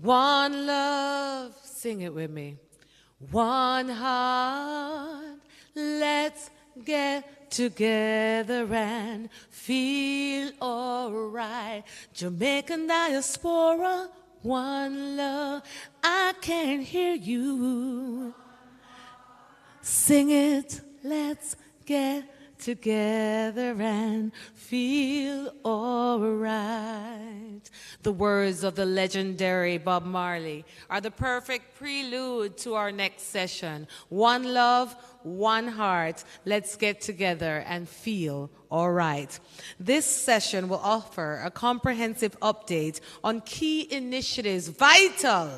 One love, sing it with me. One heart, let's get together and feel alright. Jamaican diaspora, one love, I can hear you. Sing it, let's get together and feel alright. The words of the legendary Bob Marley are the perfect prelude to our next session. One love, one heart, let's get together and feel alright. This session will offer a comprehensive update on key initiatives vital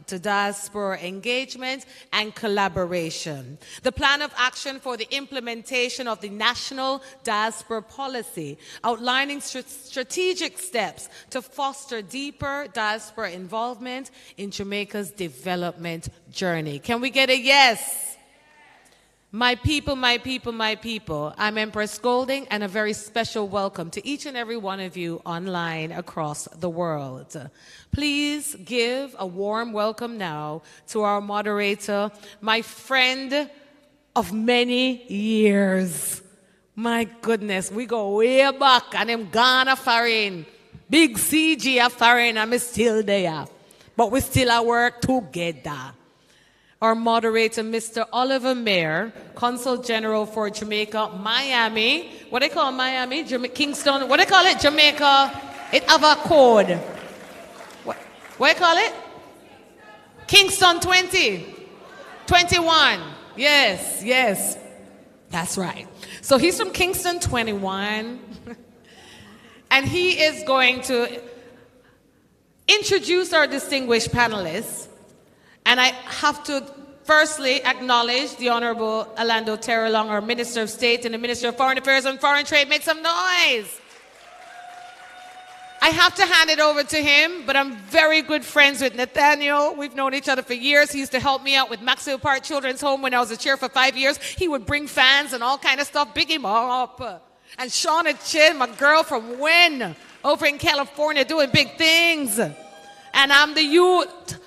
to diaspora engagement and collaboration. The plan of action for the implementation of the National Diaspora Policy, outlining strategic steps to foster deeper diaspora involvement in Jamaica's development journey. Can we get a yes? My people, my people, my people, I'm Empress Golding, and a very special welcome to each and every one of you online across the world. Please give a warm welcome now to our moderator, my friend of many years. My goodness, we go way back, and I'm gone foreign. Big CG a foreign, I'm still there. But we still at work together. Our moderator, Mr. Oliver Mayer, Consul General for Jamaica, Miami. What they call Miami? Kingston. What they call it? Jamaica. It have a code. What you call it? Kingston 20. 21. Yes, yes. That's right. So he's from Kingston 21. And he is going to introduce our distinguished panelists. And I have to firstly acknowledge the Honorable Orlando Terrelong, our Minister of State and the Minister of Foreign Affairs and Foreign Trade. Make some noise. I have to hand it over to him, but I'm very good friends with Nathaniel. We've known each other for years. He used to help me out with Maxwell Park Children's Home when I was a chair for 5 years. He would bring fans and all kind of stuff, big him up. And Shauna Chin, my girl from Wynn, over in California, doing big things. And I'm the youth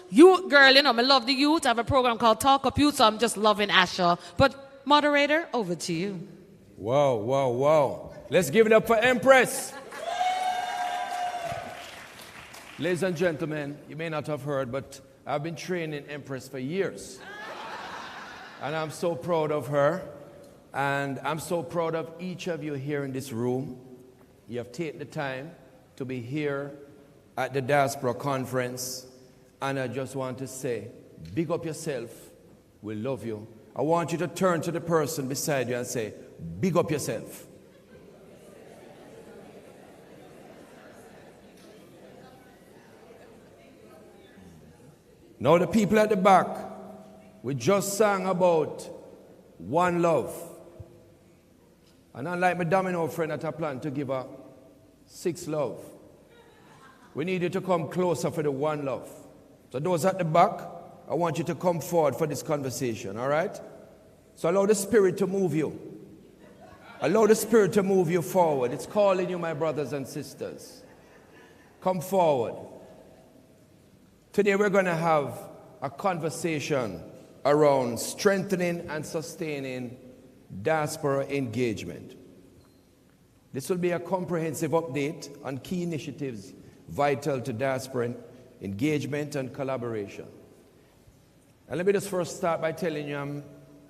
girl, you know, I love the youth. I have a program called Talk Up Youth, so I'm just loving Asha. But moderator, over to you. Wow, wow, wow. Let's give it up for Empress. Ladies and gentlemen, you may not have heard, but I've been training Empress for years. And I'm so proud of her. And I'm so proud of each of you here in this room. You have taken the time to be here at the Diaspora Conference. And I just want to say, big up yourself. We love you. I want you to turn to the person beside you and say, big up yourself. Now the people at the back, we just sang about one love. And unlike my domino friend that I plan to give her 6 love, we need you to come closer for the one love. So those at the back, I want you to come forward for this conversation, all right? So allow the Spirit to move you. Allow the Spirit to move you forward. It's calling you, my brothers and sisters. Come forward. Today we're going to have a conversation around strengthening and sustaining diaspora engagement. This will be a comprehensive update on key initiatives vital to diaspora engagement and collaboration. And let me just first start by telling you,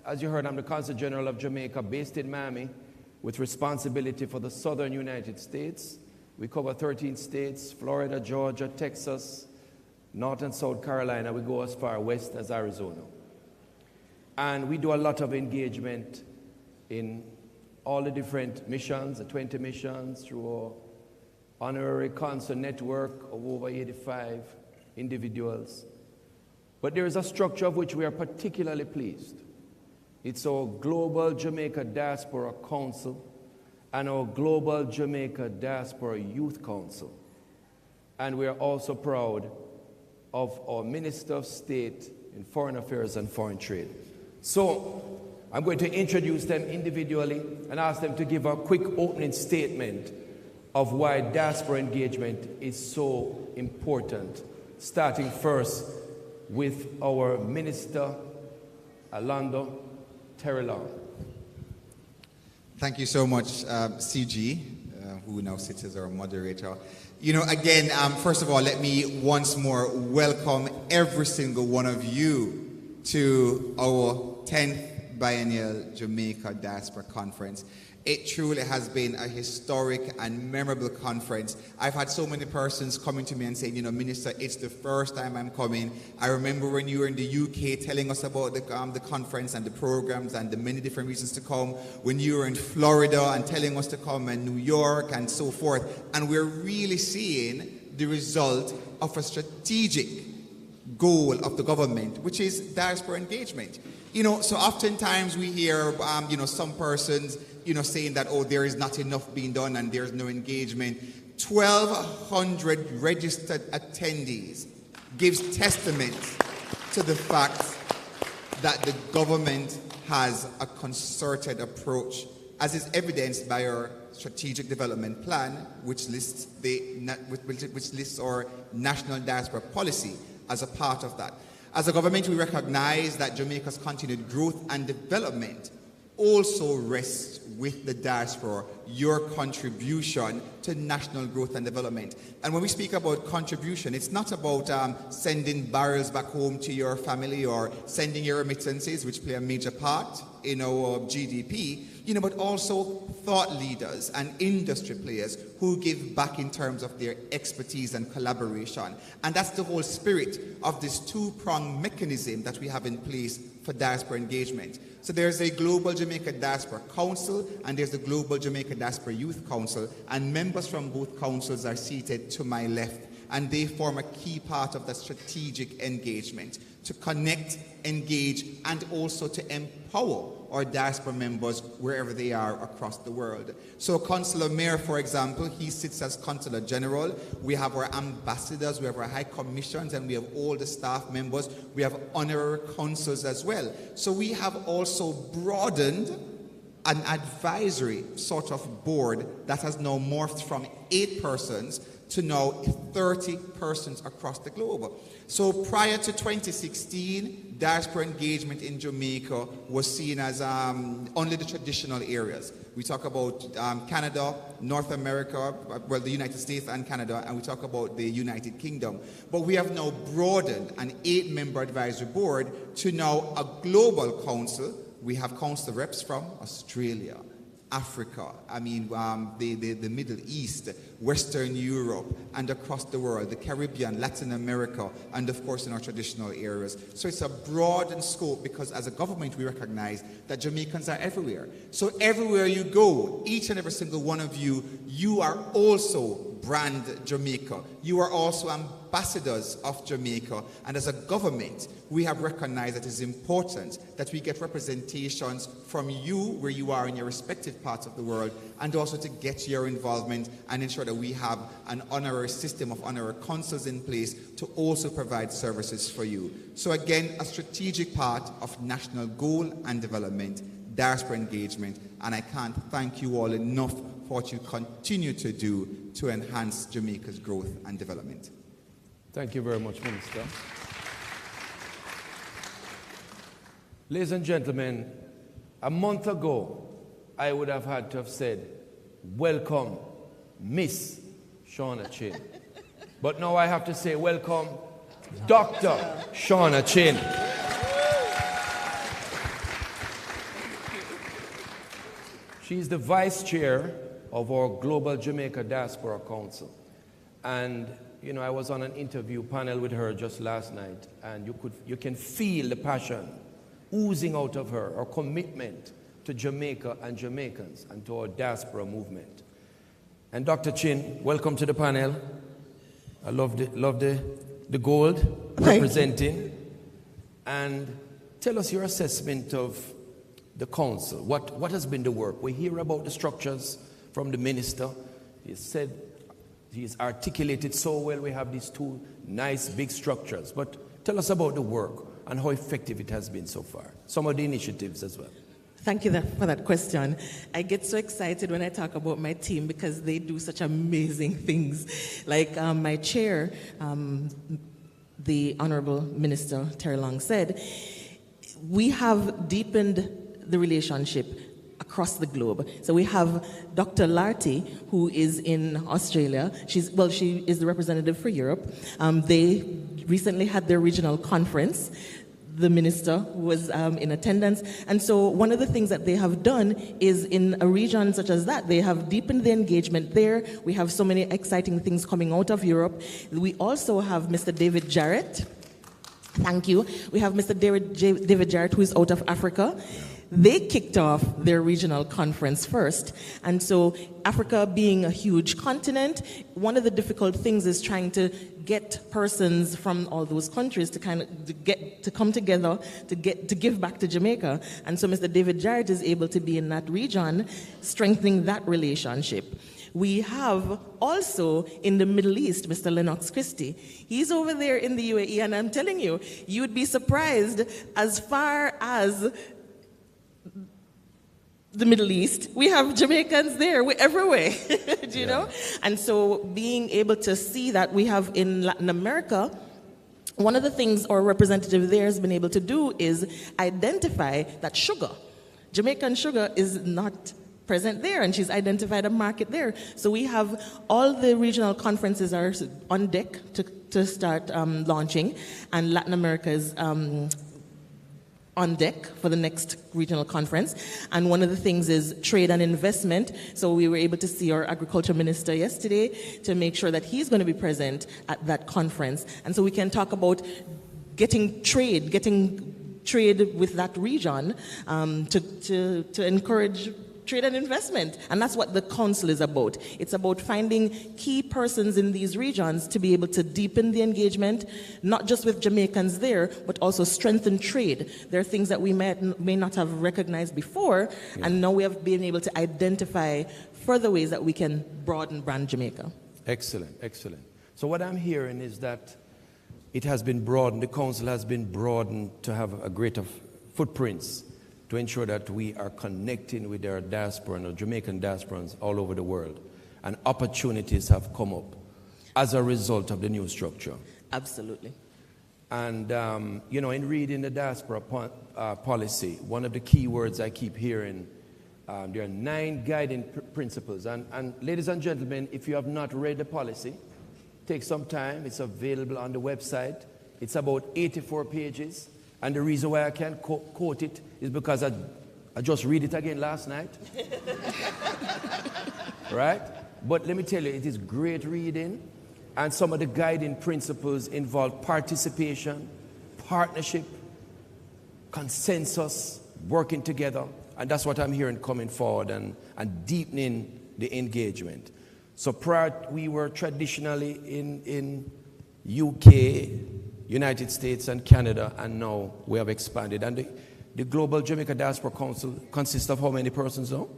as you heard, I'm the Consul General of Jamaica, based in Miami, with responsibility for the southern United States. We cover 13 states, Florida, Georgia, Texas, North and South Carolina. We go as far west as Arizona. And we do a lot of engagement in all the different missions, the 20 missions, through our honorary consul network of over 85 individuals. But there is a structure of which we are particularly pleased. It's our Global Jamaica Diaspora Council and our Global Jamaica Diaspora Youth Council. And we are also proud of our Minister of State in Foreign Affairs and Foreign Trade. So I'm going to introduce them individually and ask them to give a quick opening statement of why diaspora engagement is so important, starting first with our Minister, Alando Terrellon. Thank you so much, CG, who now sits as our moderator. You know, again, first of all, let me once more welcome every single one of you to our 10th Biennial Jamaica Diaspora Conference. It truly has been a historic and memorable conference. I've had so many persons coming to me and saying, you know, Minister, it's the first time I'm coming. I remember when you were in the UK telling us about the conference and the programs and the many different reasons to come. When you were in Florida and telling us to come, and New York and so forth. And we're really seeing the result of a strategic goal of the government, which is diaspora engagement. You know, so oftentimes we hear, you know, some persons, you know, saying that, oh, there is not enough being done and there's no engagement. 1,200 registered attendees gives testament to the fact that the government has a concerted approach, as is evidenced by our strategic development plan, which lists our national diaspora policy as a part of that. As a government, we recognize that Jamaica's continued growth and development also rests with the diaspora, your contribution to national growth and development. And when we speak about contribution, it's not about sending barrels back home to your family or sending your remittances, which play a major part in our GDP, you know, but also thought leaders and industry players who give back in terms of their expertise and collaboration. And that's the whole spirit of this two-pronged mechanism that we have in place for diaspora engagement. So there's a Global Jamaica Diaspora Council and there's the Global Jamaica Diaspora Youth Council, and members from both councils are seated to my left, and they form a key part of the strategic engagement to connect, engage, and also to empower our diaspora members wherever they are across the world. So Consular Mayor, for example, he sits as Consular General. We have our ambassadors, we have our high commissions, and we have all the staff members. We have honorary consuls as well. So we have also broadened an advisory sort of board that has now morphed from 8 persons to now 30 persons across the globe. So prior to 2016, diaspora engagement in Jamaica was seen as only the traditional areas. We talk about Canada, North America, well, the United States and Canada, and we talk about the United Kingdom. But we have now broadened an 8-member advisory board to now a global council. We have council reps from Australia, Africa, the Middle East, Western Europe, and across the world, the Caribbean, Latin America, and of course in our traditional areas. So it's a broadened scope because as a government we recognize that Jamaicans are everywhere. So everywhere you go, each and every single one of you, you are also brand Jamaica. You are also ambassadors of Jamaica. And as a government, we have recognized that it's important that we get representations from you where you are in your respective parts of the world, and also to get your involvement and ensure that we have an honorary system of honorary consuls in place to also provide services for you. So again, a strategic part of national goal and development, diaspora engagement, and I can't thank you all enough for what you continue to do to enhance Jamaica's growth and development. Thank you very much, Minister. Ladies and gentlemen, a month ago, I would have had to have said, welcome, Miss Shauna Chin. But now I have to say, welcome, Dr. Shauna Chin. She's the vice chair of our Global Jamaica Diaspora Council. And, you know, I was on an interview panel with her just last night, and you can feel the passion oozing out of her, her commitment to Jamaica and Jamaicans and to our diaspora movement. And Dr. Chin, welcome to the panel. I love the gold representing. And tell us your assessment of the council. What has been the work? We hear about the structures from the minister. He said, he's articulated so well, we have these 2 nice big structures. But tell us about the work and how effective it has been so far. Some of the initiatives as well. Thank you for that question. I get so excited when I talk about my team because they do such amazing things. Like my chair, the Honorable Minister Terry Long said, we have deepened the relationship across the globe. So we have Dr. Larty, who is in Australia. She is the representative for Europe. They recently had their regional conference. The minister was in attendance. And so one of the things that they have done is in a region such as that, they have deepened the engagement there. We have so many exciting things coming out of Europe. We also have Mr. David Jarrett. Thank you. We have Mr. David Jarrett, who is out of Africa. They kicked off their regional conference first. And so Africa being a huge continent, one of the difficult things is trying to get persons from all those countries to come together to give back to Jamaica. And so Mr. David Jarrett is able to be in that region, strengthening that relationship. We have also in the Middle East, Mr. Lennox Christie. He's over there in the UAE, and I'm telling you, you would be surprised as far as the Middle East, we have Jamaicans there, we're everywhere, do you know? And so being able to see that we have in Latin America, one of the things our representative there has been able to do is identify that sugar, Jamaican sugar, is not present there, and she's identified a market there. So we have all the regional conferences are on deck to start launching, and Latin America is on deck for the next regional conference. And one of the things is trade and investment. So we were able to see our agriculture minister yesterday to make sure that he's going to be present at that conference. And so we can talk about getting trade with that region to encourage trade and investment. And that's what the council is about. It's about finding key persons in these regions to be able to deepen the engagement, not just with Jamaicans there, but also strengthen trade. There are things that we may not have recognized before, and now we have been able to identify further ways that we can broaden brand Jamaica. Excellent, excellent. So what I'm hearing is that it has been broadened, the council has been broadened to have a greater footprints to ensure that we are connecting with our diaspora and our Jamaican diasporans all over the world. And opportunities have come up as a result of the new structure. Absolutely. And, in reading the diaspora policy, one of the key words I keep hearing, there are 9 guiding principles. And ladies and gentlemen, if you have not read the policy, take some time. It's available on the website. It's about 84 pages. And the reason why I can't quote it is because I just read it again last night. Right? But let me tell you, it is great reading. And some of the guiding principles involve participation, partnership, consensus, working together. And that's what I'm hearing coming forward and deepening the engagement. So prior, we were traditionally in UK, United States and Canada, and now we have expanded. And the Global Jamaica Diaspora Council consists of how many persons now?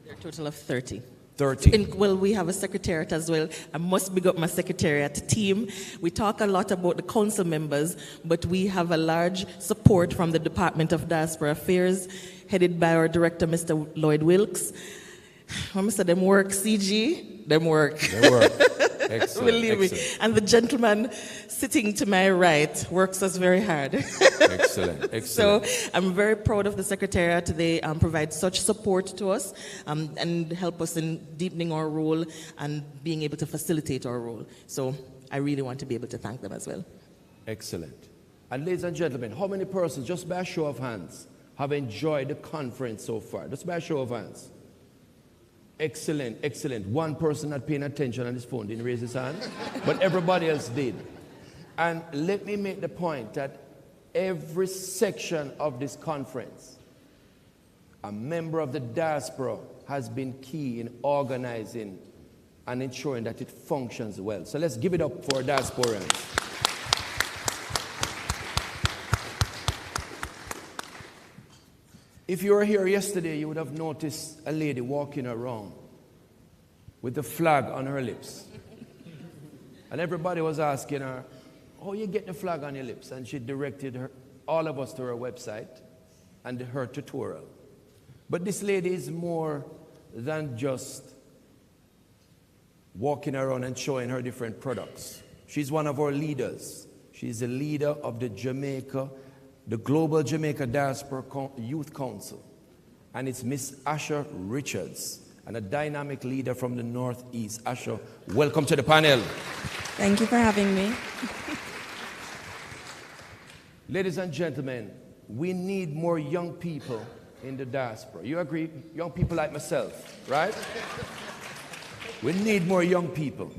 There are a total of 30. 30. Well, we have a secretariat as well. I must big up my secretariat team. We talk a lot about the council members, but we have a large support from the Department of Diaspora Affairs, headed by our director, Mr. Lloyd Wilkes. When I say them work, CG, them work. They work. Excellent. Believe me. And the gentleman sitting to my right works us very hard. Excellent. Excellent. So I'm very proud of the Secretariat. They provide such support to us and help us in deepening our role and being able to facilitate our role. So I really want to be able to thank them as well. Excellent. And ladies and gentlemen, how many persons, just by a show of hands, have enjoyed the conference so far? Just by a show of hands. Excellent, excellent. One person not paying attention on his phone didn't raise his hand, but everybody else did. And let me make the point that every section of this conference, a member of the diaspora has been key in organizing and ensuring that it functions well. So let's give it up for diasporans. If you were here yesterday, you would have noticed a lady walking around with the flag on her lips. And everybody was asking her, how you get the flag on your lips? And she directed all of us to her website and her tutorial. But this lady is more than just walking around and showing her different products. She's one of our leaders. She's the leader of the Global Jamaica Diaspora Youth Council. And it's Miss Asha Richards, and a dynamic leader from the Northeast. Asha, welcome to the panel. Thank you for having me. Ladies and gentlemen, we need more young people in the diaspora. You agree? Young people like myself, right? We need more young people.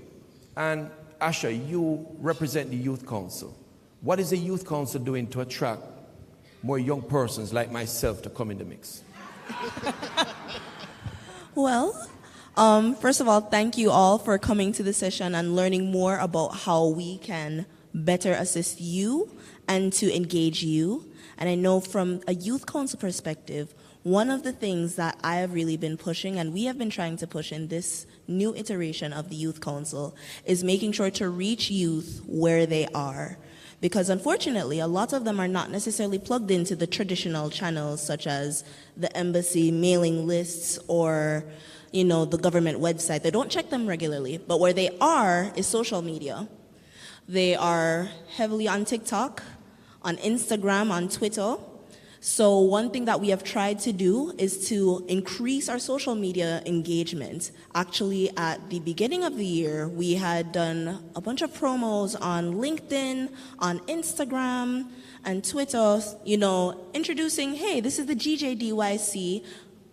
And Asha, you represent the Youth Council. What is the Youth Council doing to attract more young persons like myself to come in the mix? Well, first of all, thank you all for coming to the session and learning more about how we can better assist you and to engage you. And I know from a Youth Council perspective, one of the things that I have really been pushing, and we have been trying to push in this new iteration of the Youth Council, is making sure to reach youth where they are. Because unfortunately, a lot of them are not necessarily plugged into the traditional channels such as the embassy mailing lists or, the government website. They don't check them regularly, but where they are is social media. They are heavily on TikTok, on Instagram, on Twitter. So one thing that we have tried to do is to increase our social media engagement. Actually, at the beginning of the year, we had done a bunch of promos on LinkedIn, on Instagram, and Twitter, introducing, hey, this is the GJDYC,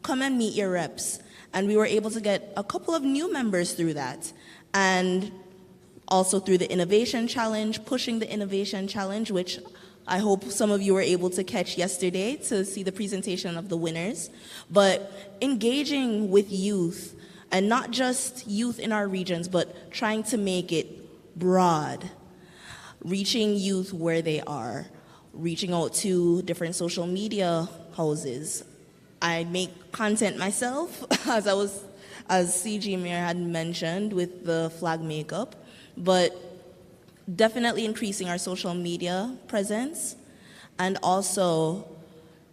come and meet your reps. And we were able to get a couple of new members through that. And also through the Innovation Challenge, pushing the Innovation Challenge, which I hope some of you were able to catch yesterday to see the presentation of the winners. But engaging with youth, and not just youth in our regions, but trying to make it broad, reaching youth where they are, reaching out to different social media houses. I make content myself, as CG Mayor had mentioned with the flag makeup, but definitely increasing our social media presence, and also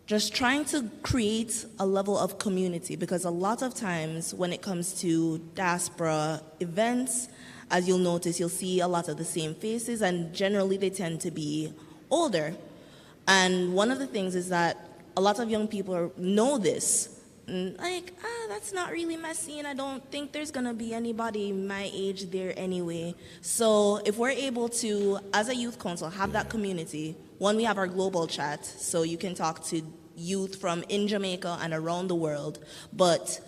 just trying to create a level of community, because a lot of times when it comes to diaspora events, as you'll notice, you'll see a lot of the same faces, and generally they tend to be older. And one of the things is that a lot of young people know this. Like, that's not really my scene. I don't think there's going to be anybody my age there anyway. So if we're able to, as a youth council, have that community, one, we have our global chat, so you can talk to youth from in Jamaica and around the world, but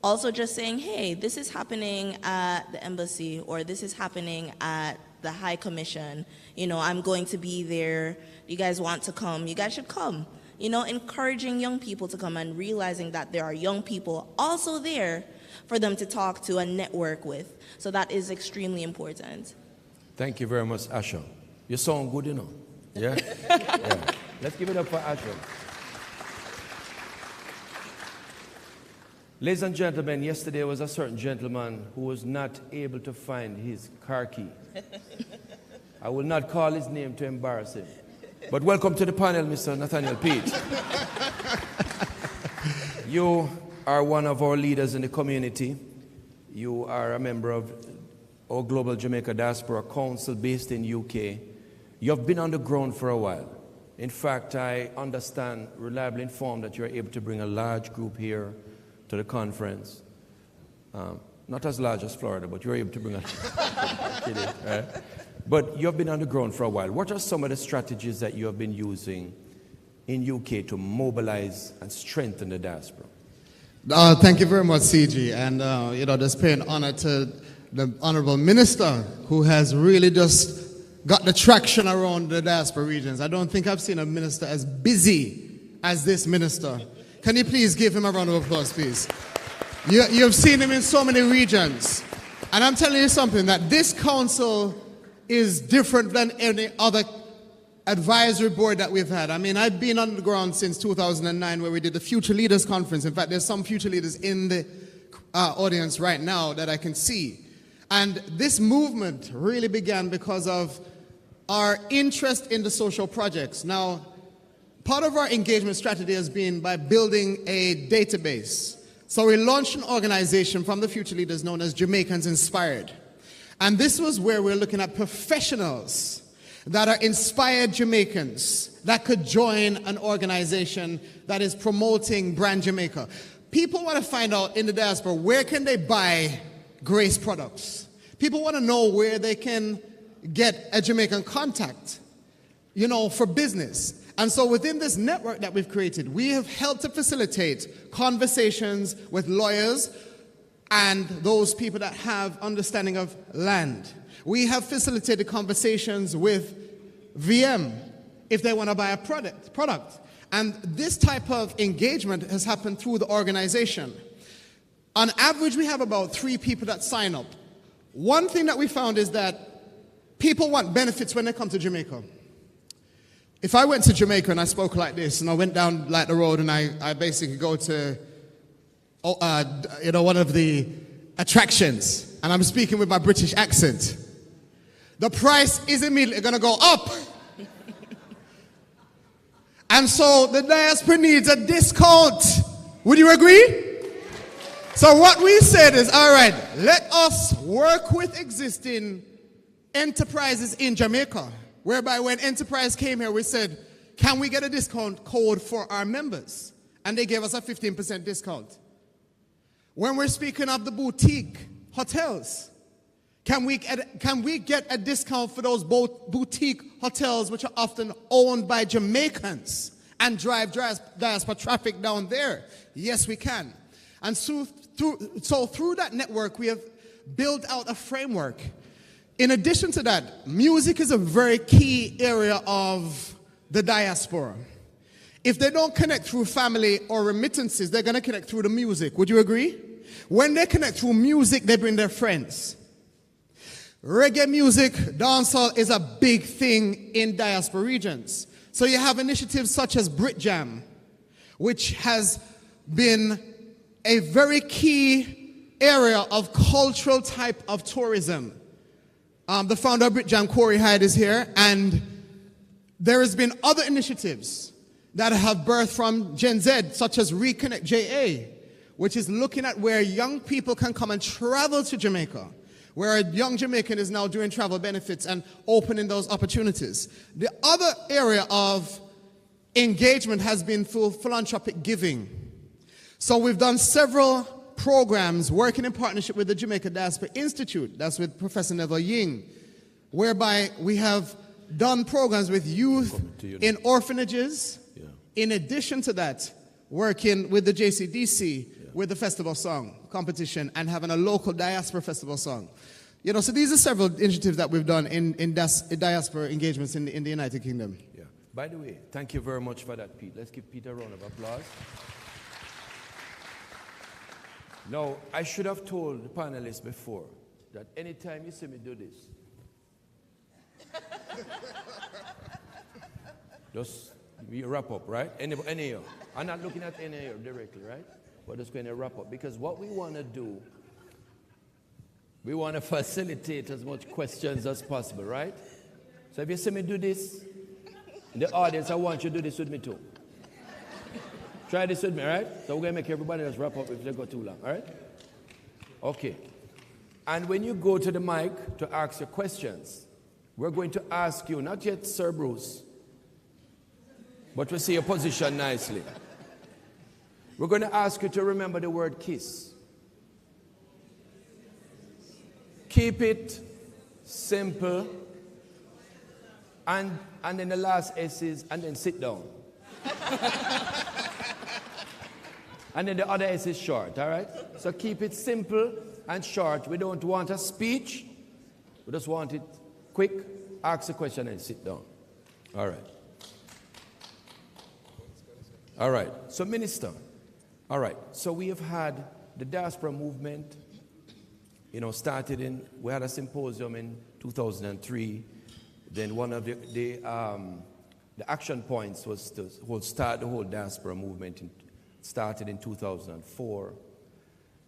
also just saying, hey, this is happening at the embassy, or this is happening at the High Commission. I'm going to be there. You guys want to come? You guys should come. Encouraging young people to come and realizing that there are young people also there for them to talk to and network with. So that is extremely important. Thank you very much, Asha. You sound good, Yeah? Yeah. Let's give it up for Asha. Ladies and gentlemen, yesterday was a certain gentleman who was not able to find his car key. I will not call his name to embarrass him. But welcome to the panel, Mr. Nathaniel Pete. You are one of our leaders in the community. You are a member of our Global Jamaica Diaspora Council based in UK. You have been on the ground for a while. In fact, I understand, reliably informed, that you're able to bring a large group here to the conference. Not as large as Florida, but you're able to bring a... Kidding, right? But you've been on the ground for a while. What are some of the strategies that you have been using in UK to mobilize and strengthen the diaspora? Thank you very much, CG. And, just paying honor to the Honorable Minister, who has really just got the traction around the diaspora regions. I don't think I've seen a minister as busy as this minister. Can you please give him a round of applause, please? You've seen him in so many regions. And I'm telling you something, that this council is different than any other advisory board that we've had. I mean, I've been on the ground since 2009 where we did the Future Leaders Conference. In fact, there's some future leaders in the audience right now that I can see. And this movement really began because of our interest in the social projects. Now, part of our engagement strategy has been by building a database. So we launched an organization from the future leaders known as Jamaicans Inspired. And this was where we're looking at professionals that are inspired Jamaicans that could join an organization that is promoting brand Jamaica. People want to find out in the diaspora, where can they buy Grace products? People want to know where they can get a Jamaican contact, for business. And so within this network that we've created, we have helped to facilitate conversations with lawyers and those people that have understanding of land. We have facilitated conversations with VM if they want to buy a product. And this type of engagement has happened through the organization. On average, we have about 3 people that sign up. One thing that we found is that people want benefits when they come to Jamaica. If I went to Jamaica and I spoke like this, and I went down like the road and I basically go to one of the attractions, and I'm speaking with my British accent, the price is immediately going to go up. And so the diaspora needs a discount. Would you agree? So what we said is, all right, let us work with existing enterprises in Jamaica, whereby when Enterprise came here, we said, can we get a discount code for our members? And they gave us a 15% discount. When we're speaking of the boutique hotels, can we get a discount for those boutique hotels which are often owned by Jamaicans and drive diaspora traffic down there? Yes, we can. And so through that network, we have built out a framework. In addition to that, music is a very key area of the diaspora. If they don't connect through family or remittances, they're going to connect through the music. Would you agree? When they connect through music, they bring their friends. Reggae music, dancehall is a big thing in diaspora regions. So you have initiatives such as Brit Jam, which has been a very key area of cultural type of tourism. The founder of Brit Jam, Corey Hyde, is here, and there has been other initiatives that have birthed from Gen Z, such as Reconnect JA, which is looking at where young people can come and travel to Jamaica, where a young Jamaican is now doing travel benefits and opening those opportunities. The other area of engagement has been through philanthropic giving. So we've done several programs working in partnership with the Jamaica Diaspora Institute, that's with Professor Neville Ying, whereby we have done programs with youth in orphanages. Yeah. In addition to that, working with the JCDC with the festival song competition and having a local diaspora festival song. So these are several initiatives that we've done in diaspora engagements in the United Kingdom. Yeah. By the way, thank you very much for that, Pete. Let's give Pete a round of applause. Now, I should have told the panelists before that anytime you see me do this, just wrap up, right? Any of you. I'm not looking at any of you directly, right? We're just going to wrap up. Because what we want to do, we want to facilitate as much questions as possible, right? So if you see me do this, in the audience, I want you to do this with me too. Try this with me, all right? So we're going to make everybody else wrap up if they go too long, all right? Okay. And when you go to the mic to ask your questions, we're going to ask you, not yet Sir Bruce, but we'll see your position nicely. We're going to ask you to remember the word kiss. Keep it simple. And then the last S is, and then sit down. And then the other S is short, all right? So keep it simple and short. We don't want a speech. We just want it quick. Ask a question and sit down. All right. All right. So, Minister, all right. So we have had the diaspora movement, we had a symposium in 2003. Then one of the action points was to start the whole diaspora movement. Started in 2004,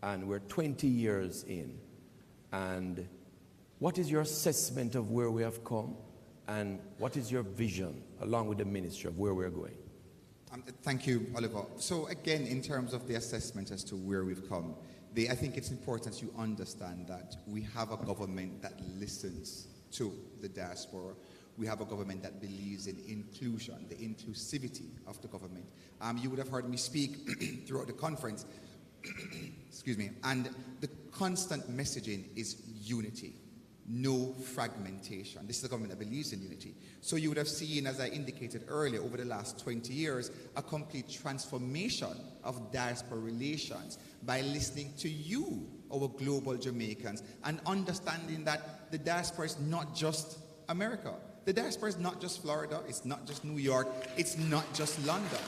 and we're 20 years in. And what is your assessment of where we have come, and what is your vision, along with the ministry, of where we're going? Thank you, Oliver. So again, in terms of the assessment as to where we've come, I think it's important you understand that we have a government that listens to the diaspora. We have a government that believes in inclusion, the inclusivity of the government. You would have heard me speak throughout the conference, excuse me, and the constant messaging is unity, no fragmentation. This is a government that believes in unity. So you would have seen, as I indicated earlier, over the last 20 years, a complete transformation of diaspora relations by listening to you, our global Jamaicans, and understanding that the diaspora is not just America. The diaspora is not just Florida, it's not just New York, it's not just London.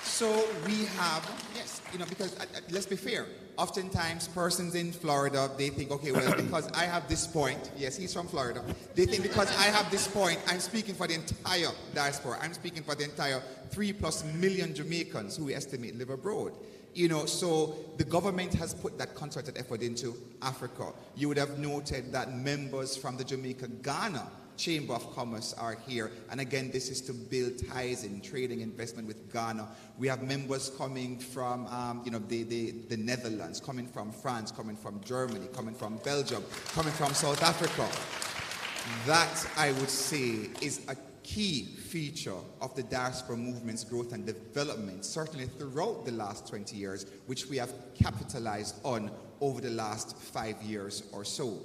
So we have, yes, because let's be fair, oftentimes persons in Florida, they think, okay, well, because I have this point, yes, he's from Florida, they think because I have this point, I'm speaking for the entire diaspora, I'm speaking for the entire 3+ million Jamaicans who we estimate live abroad. So the government has put that concerted effort into Africa. You would have noted that members from the Jamaica-Ghana Chamber of Commerce are here. And again, this is to build ties in trading investment with Ghana. We have members coming from, the Netherlands, coming from France, coming from Germany, coming from Belgium, coming from South Africa. That, I would say, is a key feature of the diaspora movement's growth and development, certainly throughout the last 20 years, which we have capitalized on over the last 5 years or so.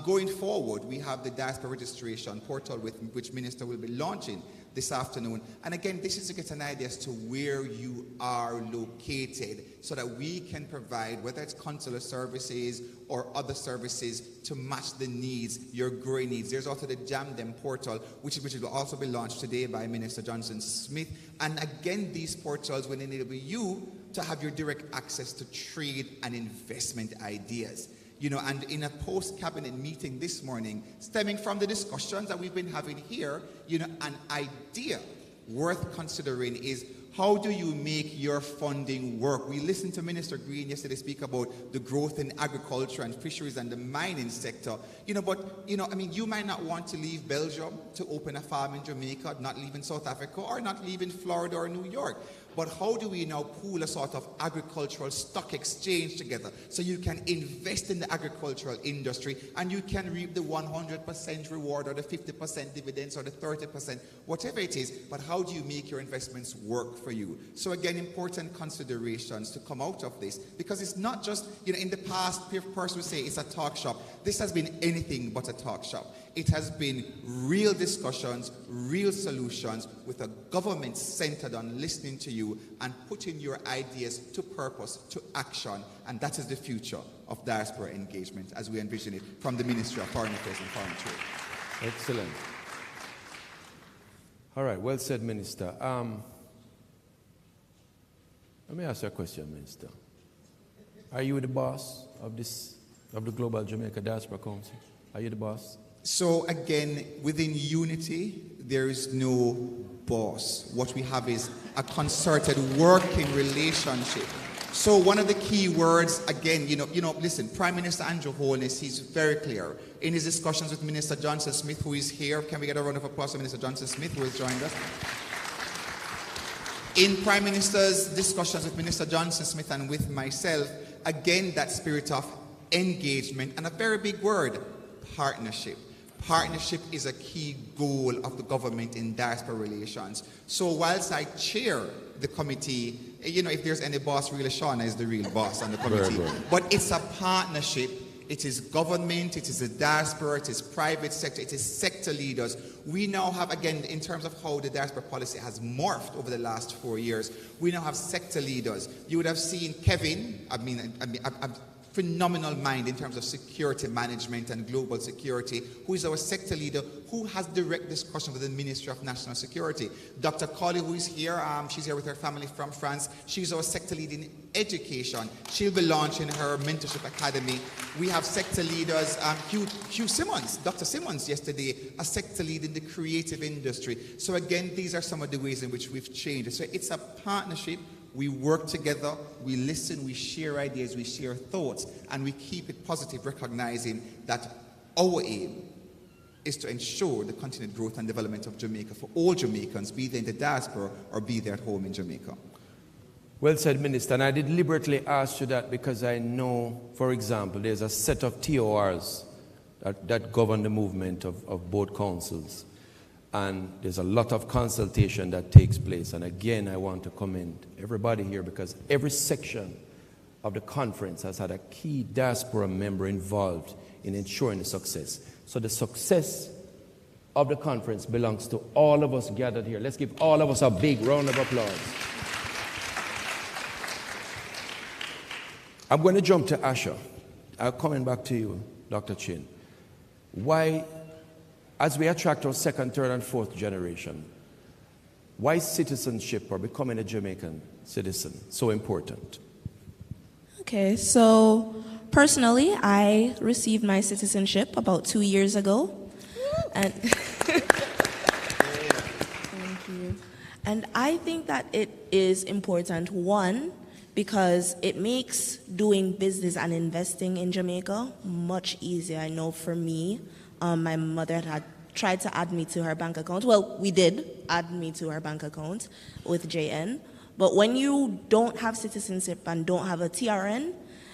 Going forward, we have the diaspora registration portal which Minister will be launching this afternoon. And again, this is to get an idea as to where you are located so that we can provide, whether it's consular services or other services, to match the needs, your growing needs. There's also the JAMDEM portal, which will also be launched today by Minister Johnson Smith. And again, these portals will enable you to have your direct access to trade and investment ideas. And in a post-cabinet meeting this morning, stemming from the discussions that we've been having here, an idea worth considering is, how do you make your funding work? We listened to Minister Green yesterday speak about the growth in agriculture and fisheries and the mining sector. You might not want to leave Belgium to open a farm in Jamaica, not leaving South Africa, or not leaving Florida or New York. But how do we now pool a sort of agricultural stock exchange together so you can invest in the agricultural industry and you can reap the 100% reward or the 50% dividends or the 30%, whatever it is, but how do you make your investments work for you? So again, important considerations to come out of this, because it's not just, in the past, person would say it's a talk shop. This has been anything but a talk shop. It has been real discussions, real solutions, with a government centered on listening to you and putting your ideas to purpose, to action. And that is the future of diaspora engagement as we envision it from the Ministry of Foreign Affairs and Foreign Trade. Excellent. All right, well said, Minister. Let me ask you a question, Minister. Are you the boss of the Global Jamaica Diaspora Council? Are you the boss? So again, within unity, there is no boss. What we have is a concerted working relationship. So one of the key words, again, listen, Prime Minister Andrew Holness, he's very clear in his discussions with Minister Johnson Smith, who is here. Can we get a round of applause for Minister Johnson Smith, who has joined us? In Prime Minister's discussions with Minister Johnson Smith and with myself, again, that spirit of engagement, and a very big word, partnership. Partnership is a key goal of the government in diaspora relations. So whilst I chair the committee, if there's any boss, really, Shauna is the real boss on the committee. But it's a partnership. It is government, it is the diaspora, it is private sector, it is sector leaders. We now have, again, in terms of how the diaspora policy has morphed over the last 4 years, we now have sector leaders. You would have seen Kevin, a phenomenal mind in terms of security management and global security, who is our sector leader, who has direct discussion with the Ministry of National Security. Dr. Colley, who is here, she's here with her family from France. She's our sector lead in education. She'll be launching her mentorship academy. We have sector leaders, Hugh Simmons, Dr. Simmons yesterday, a sector lead in the creative industry. So again, these are some of the ways in which we've changed. So it's a partnership. We work together, we listen, we share ideas, we share thoughts, and we keep it positive, recognizing that our aim is to ensure the continued growth and development of Jamaica for all Jamaicans, be they in the diaspora or be they at home in Jamaica. Well said, Minister. And I deliberately asked you that because I know, for example, there's a set of TORs that govern the movement of both councils. And there's a lot of consultation that takes place. And again, I want to commend everybody here because every section of the conference has had a key diaspora member involved in ensuring the success. So the success of the conference belongs to all of us gathered here. Let's give all of us a big round of applause. I'm going to jump to Asha. I'm coming back to you, Dr. Chin. Why, as we attract our second, third, and fourth generation, why is citizenship or becoming a Jamaican citizen so important? Okay, so personally, I received my citizenship about 2 years ago. And thank you. And I think that it is important, one, because it makes doing business and investing in Jamaica much easier. I know for me, my mother had tried to add me to her bank account. Well, we did add me to her bank account with JN. But when you don't have citizenship and don't have a TRN,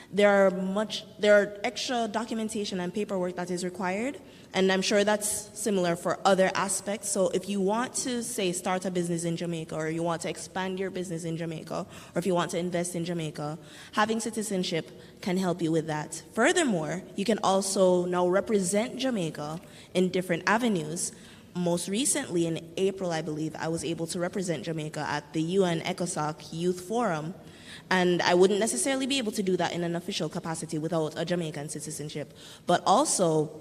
there are extra documentation and paperwork that is required. And I'm sure that's similar for other aspects. So if you want to, say, start a business in Jamaica, or you want to expand your business in Jamaica, or if you want to invest in Jamaica, having citizenship can help you with that. Furthermore, you can also now represent Jamaica in different avenues. Most recently, in April, I believe, I was able to represent Jamaica at the UN ECOSOC Youth Forum. And I wouldn't necessarily be able to do that in an official capacity without a Jamaican citizenship. But also,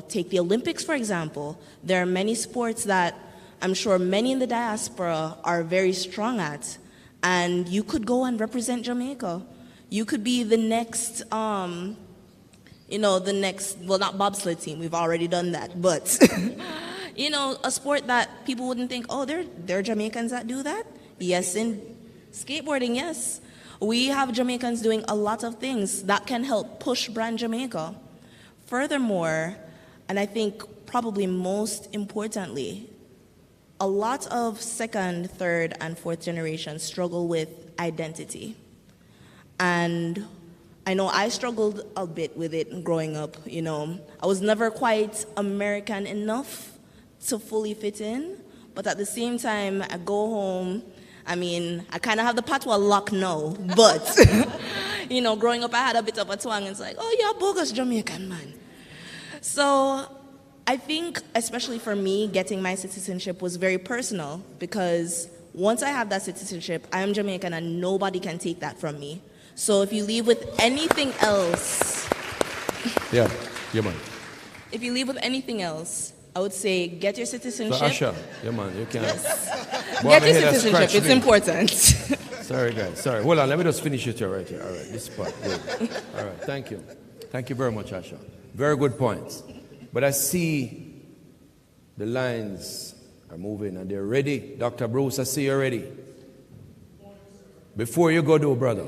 take the Olympics, for example. There are many sports that I'm sure many in the diaspora are very strong at. And you could go and represent Jamaica. You could be the next, well, not bobsled team. We've already done that. But, a sport that people wouldn't think, oh, there are Jamaicans that do that? Yes, in skateboarding, yes. We have Jamaicans doing a lot of things that can help push brand Jamaica. Furthermore, and I think probably most importantly, a lot of second, third, and fourth generation struggle with identity. And I know I struggled a bit with it growing up, I was never quite American enough to fully fit in, but at the same time, I go home. I kind of have the patois lock now, but, growing up, I had a bit of a twang. It's like, oh, you're a bogus Jamaican, man. So I think, especially for me, getting my citizenship was very personal because once I have that citizenship, I am Jamaican and nobody can take that from me. So if you leave with anything else... Yeah, man. If you leave with anything else, I would say get your citizenship. So Asha, man, you can. Yes. Get your citizenship, it's important. Sorry, guys, sorry. Hold on, let me just finish it here right here. All right, this part, good. All right, thank you. Thank you very much, Asha. Very good points. But I see the lines are moving and they're ready. Dr. Bruce, I see you're ready. Before you go, though, brother.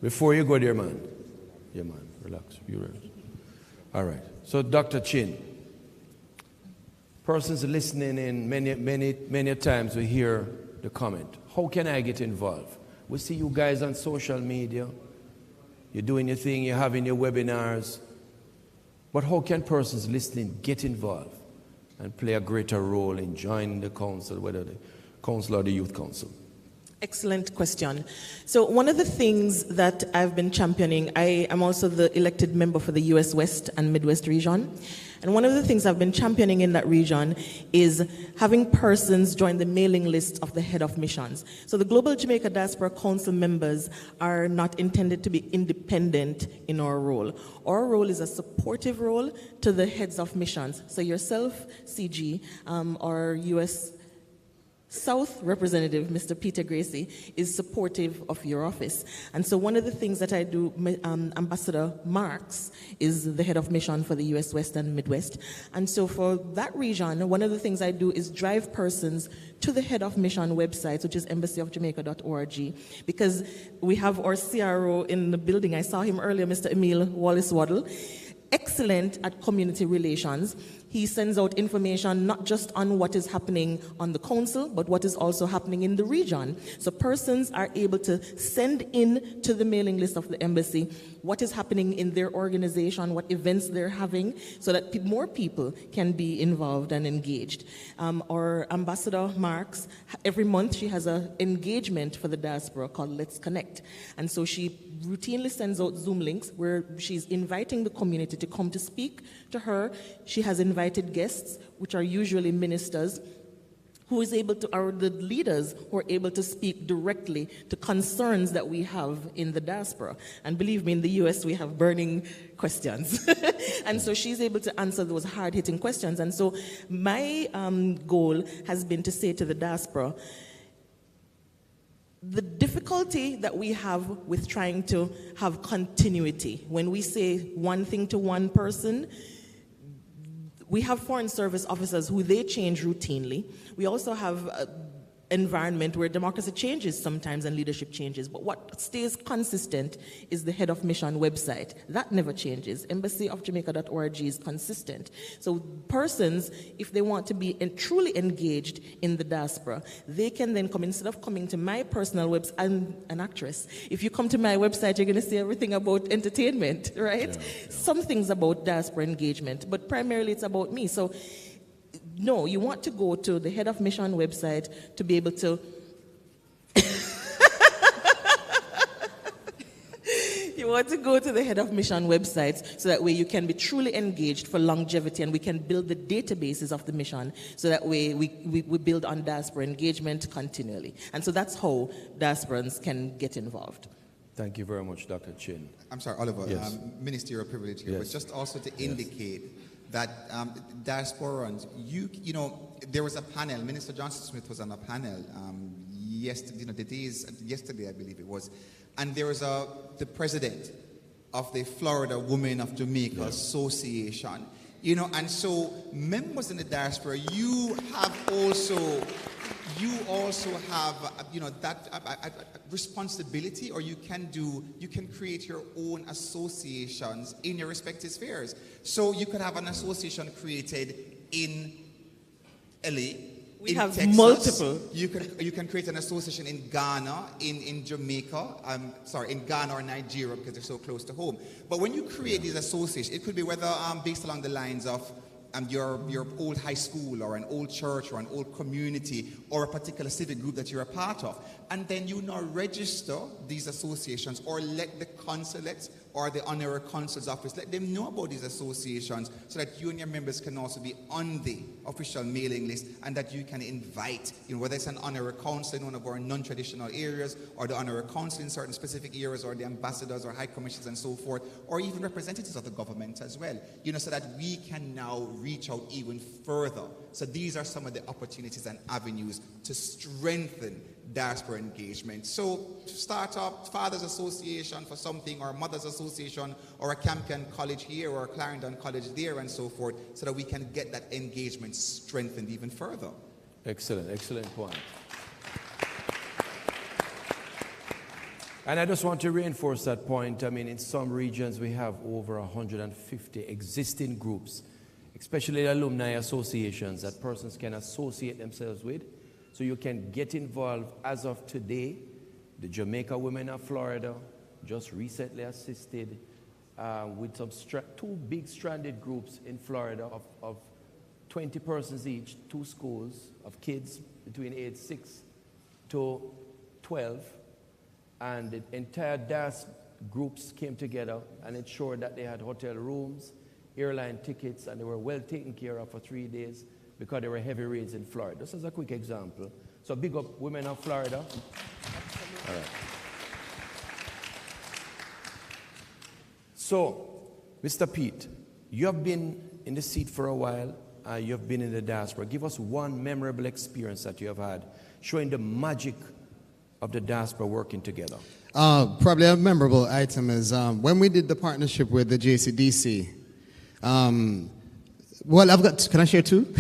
Before you go there, man. Yeah, man, relax. You relax. All right. So, Dr. Chin, persons listening in, many times we hear the comment, how can I get involved? We see you guys on social media. You're doing your thing, you're having your webinars. But how can persons listening get involved and play a greater role in joining the council, whether the council or the youth council? Excellent question. So one of the things that I've been championing, I am also the elected member for the US West and Midwest region. And one of the things I've been championing in that region is having persons join the mailing list of the head of missions. So the Global Jamaica Diaspora Council members are not intended to be independent in our role. Our role is a supportive role to the heads of missions. So yourself, CG, our US South Representative, Mr. Peter Gracie, is supportive of your office. And so one of the things that I do, Ambassador Marks is the head of mission for the US West and Midwest. And so for that region, one of the things I do is drive persons to the head of mission website, which is embassyofjamaica.org, because we have our CRO in the building. I saw him earlier, Mr. Emil Wallace-Waddle. excellent at community relations. He sends out information not just on what is happening on the council, but what is also happening in the region. So persons are able to send in to the mailing list of the embassy what is happening in their organization, what events they're having, so that more people can be involved and engaged. Our Ambassador Marks, every month she has an engagement for the diaspora called Let's Connect. And so she routinely sends out Zoom links where she's inviting the community to come to speak to her. She has invited guests, which are usually ministers, who is able to, or the leaders who are able to speak directly to concerns that we have in the diaspora. And believe me, in the US, we have burning questions. And so she's able to answer those hard-hitting questions. And so my goal has been to say to the diaspora, the difficulty that we have with trying to have continuity, when we say one thing to one person, we have Foreign Service officers who they change routinely. We also have an environment where democracy changes sometimes and leadership changes, but what stays consistent is the head of mission website. That never changes. embassyofjamaica.org is consistent. So persons, if they want to be truly engaged in the diaspora, they can then come, instead of coming to my personal website. I'm an actress. If you come to my website, you're going to see everything about entertainment, right? Yeah. Some things about diaspora engagement, but primarily it's about me. So no, you want to go to the head of mission website to be able to you want to go to the head of mission websites so that way you can be truly engaged for longevity, and we can build the databases of the mission so that way we build on diaspora engagement continually. And so that's how diasporans can get involved. Thank you very much, Dr. Chin. I'm sorry, Oliver, yes. Ministerial privilege here, yes. but just also to indicate that diasporans, you know, there was a panel, Minister Johnson Smith was on a panel yesterday, I believe it was, and there was the president of the Florida Women of Jamaica Association, you know, and so members in the diaspora, you also have, you know, that responsibility, or you can create your own associations in your respective spheres. So you could have an association created in LA. We have Texas. multiple. You can create an association in Ghana, in Jamaica, in Ghana or Nigeria, because they're so close to home. But when you create these associations, it could be whether based along the lines of your old high school or an old church or an old community or a particular civic group that you're a part of. And then you now register these associations, or let the consulates or the honorary consul's office, let them know about these associations so that you and your members can also be on the official mailing list, and that you can invite, you know, whether it's an honorary consul in one of our non-traditional areas, or the honorary consul in certain specific areas, or the ambassadors or high commissions and so forth, or even representatives of the government as well, you know, so that we can now reach out even further. So these are some of the opportunities and avenues to strengthen diaspora engagement. So start up Fathers Association for something, or Mothers Association, or a Campion College here, or a Clarendon College there, and so forth, so that we can get that engagement strengthened even further. Excellent point. And I just want to reinforce that point. I mean, in some regions we have over 150 existing groups, especially alumni associations that persons can associate themselves with. So you can get involved. As of today, the Jamaica Women of Florida just recently assisted with some two big stranded groups in Florida of 20 persons each, 2 schools of kids between age 6 to 12. And the entire DAS groups came together and ensured that they had hotel rooms, airline tickets, and they were well taken care of for 3 days, because there were heavy rains in Florida. This is a quick example. So big up Women of Florida. All right. So, Mr. Pete, you have been in the seat for a while. You have been in the diaspora. Give us one memorable experience that you have had, showing the magic of the diaspora working together. Probably a memorable item is when we did the partnership with the JCDC. Well, can I share 2?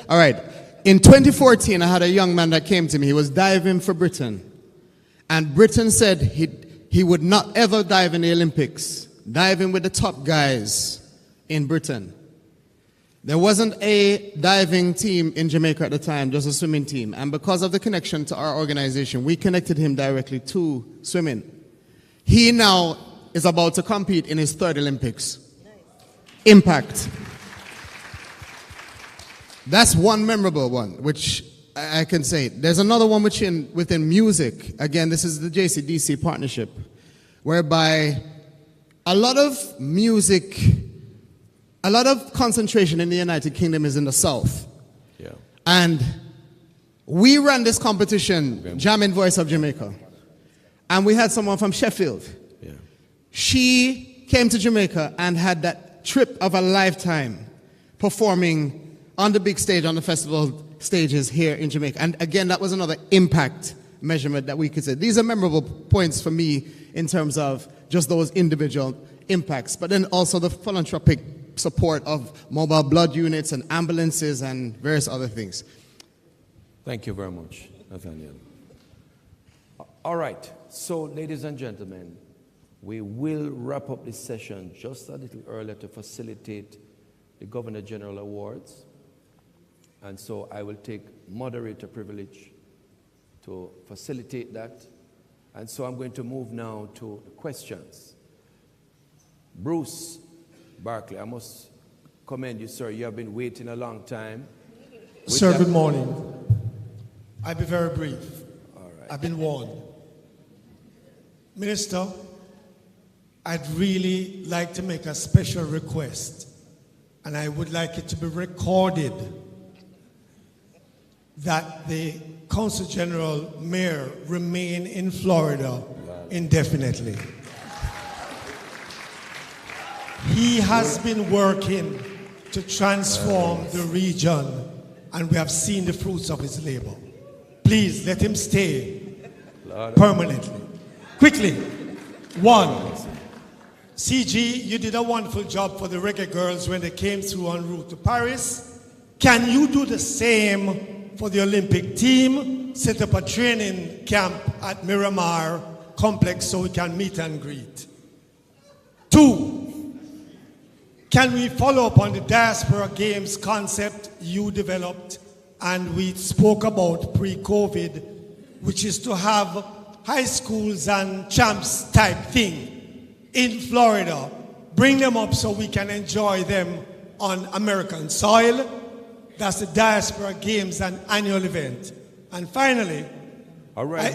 All right. In 2014, I had a young man that came to me. He was diving for Britain. And Britain said he would not ever dive in the Olympics, diving with the top guys. in Britain. There wasn't a diving team in Jamaica at the time, just a swimming team. And because of the connection to our organization, we connected him directly to swimming. He now is about to compete in his third Olympics. Impact. That's one memorable one, which I can say. There's another one within music. Again, this is the JCDC partnership, whereby a lot of music, a lot of concentration in the United Kingdom is in the South. Yeah. And we ran this competition, Jamming Voice of Jamaica. And we had someone from Sheffield. Yeah. She came to Jamaica and had that trip of a lifetime performing on the big stage, on the festival stages here in Jamaica. And again, that was another impact measurement that we could say. These are memorable points for me in terms of just those individual impacts, but then also the philanthropic support of mobile blood units and ambulances and various other things. Thank you very much, Nathaniel. All right, so ladies and gentlemen, we will wrap up this session just a little earlier to facilitate the Governor General Awards. And so I will take moderator privilege to facilitate that. And so I'm going to move now to questions. Bruce Barkley, I must commend you, sir. You have been waiting a long time. Sir, good morning. I'll be very brief. All right. I've been warned. Minister, I'd really like to make a special request, and I would like it to be recorded that the Consul General Mayor remain in Florida indefinitely. He has been working to transform the region, and we have seen the fruits of his labor. Please let him stay permanently. Quickly, one, CG, you did a wonderful job for the reggae girls when they came through en route to Paris. Can you do the same for the Olympic team? Set up a training camp at Miramar Complex so we can meet and greet. Two, can we follow up on the Diaspora Games concept you developed and we spoke about pre-COVID, which is to have high schools and champs type thing in Florida, bring them up so we can enjoy them on American soil. That's the Diaspora Games, an annual event. And finally... All right,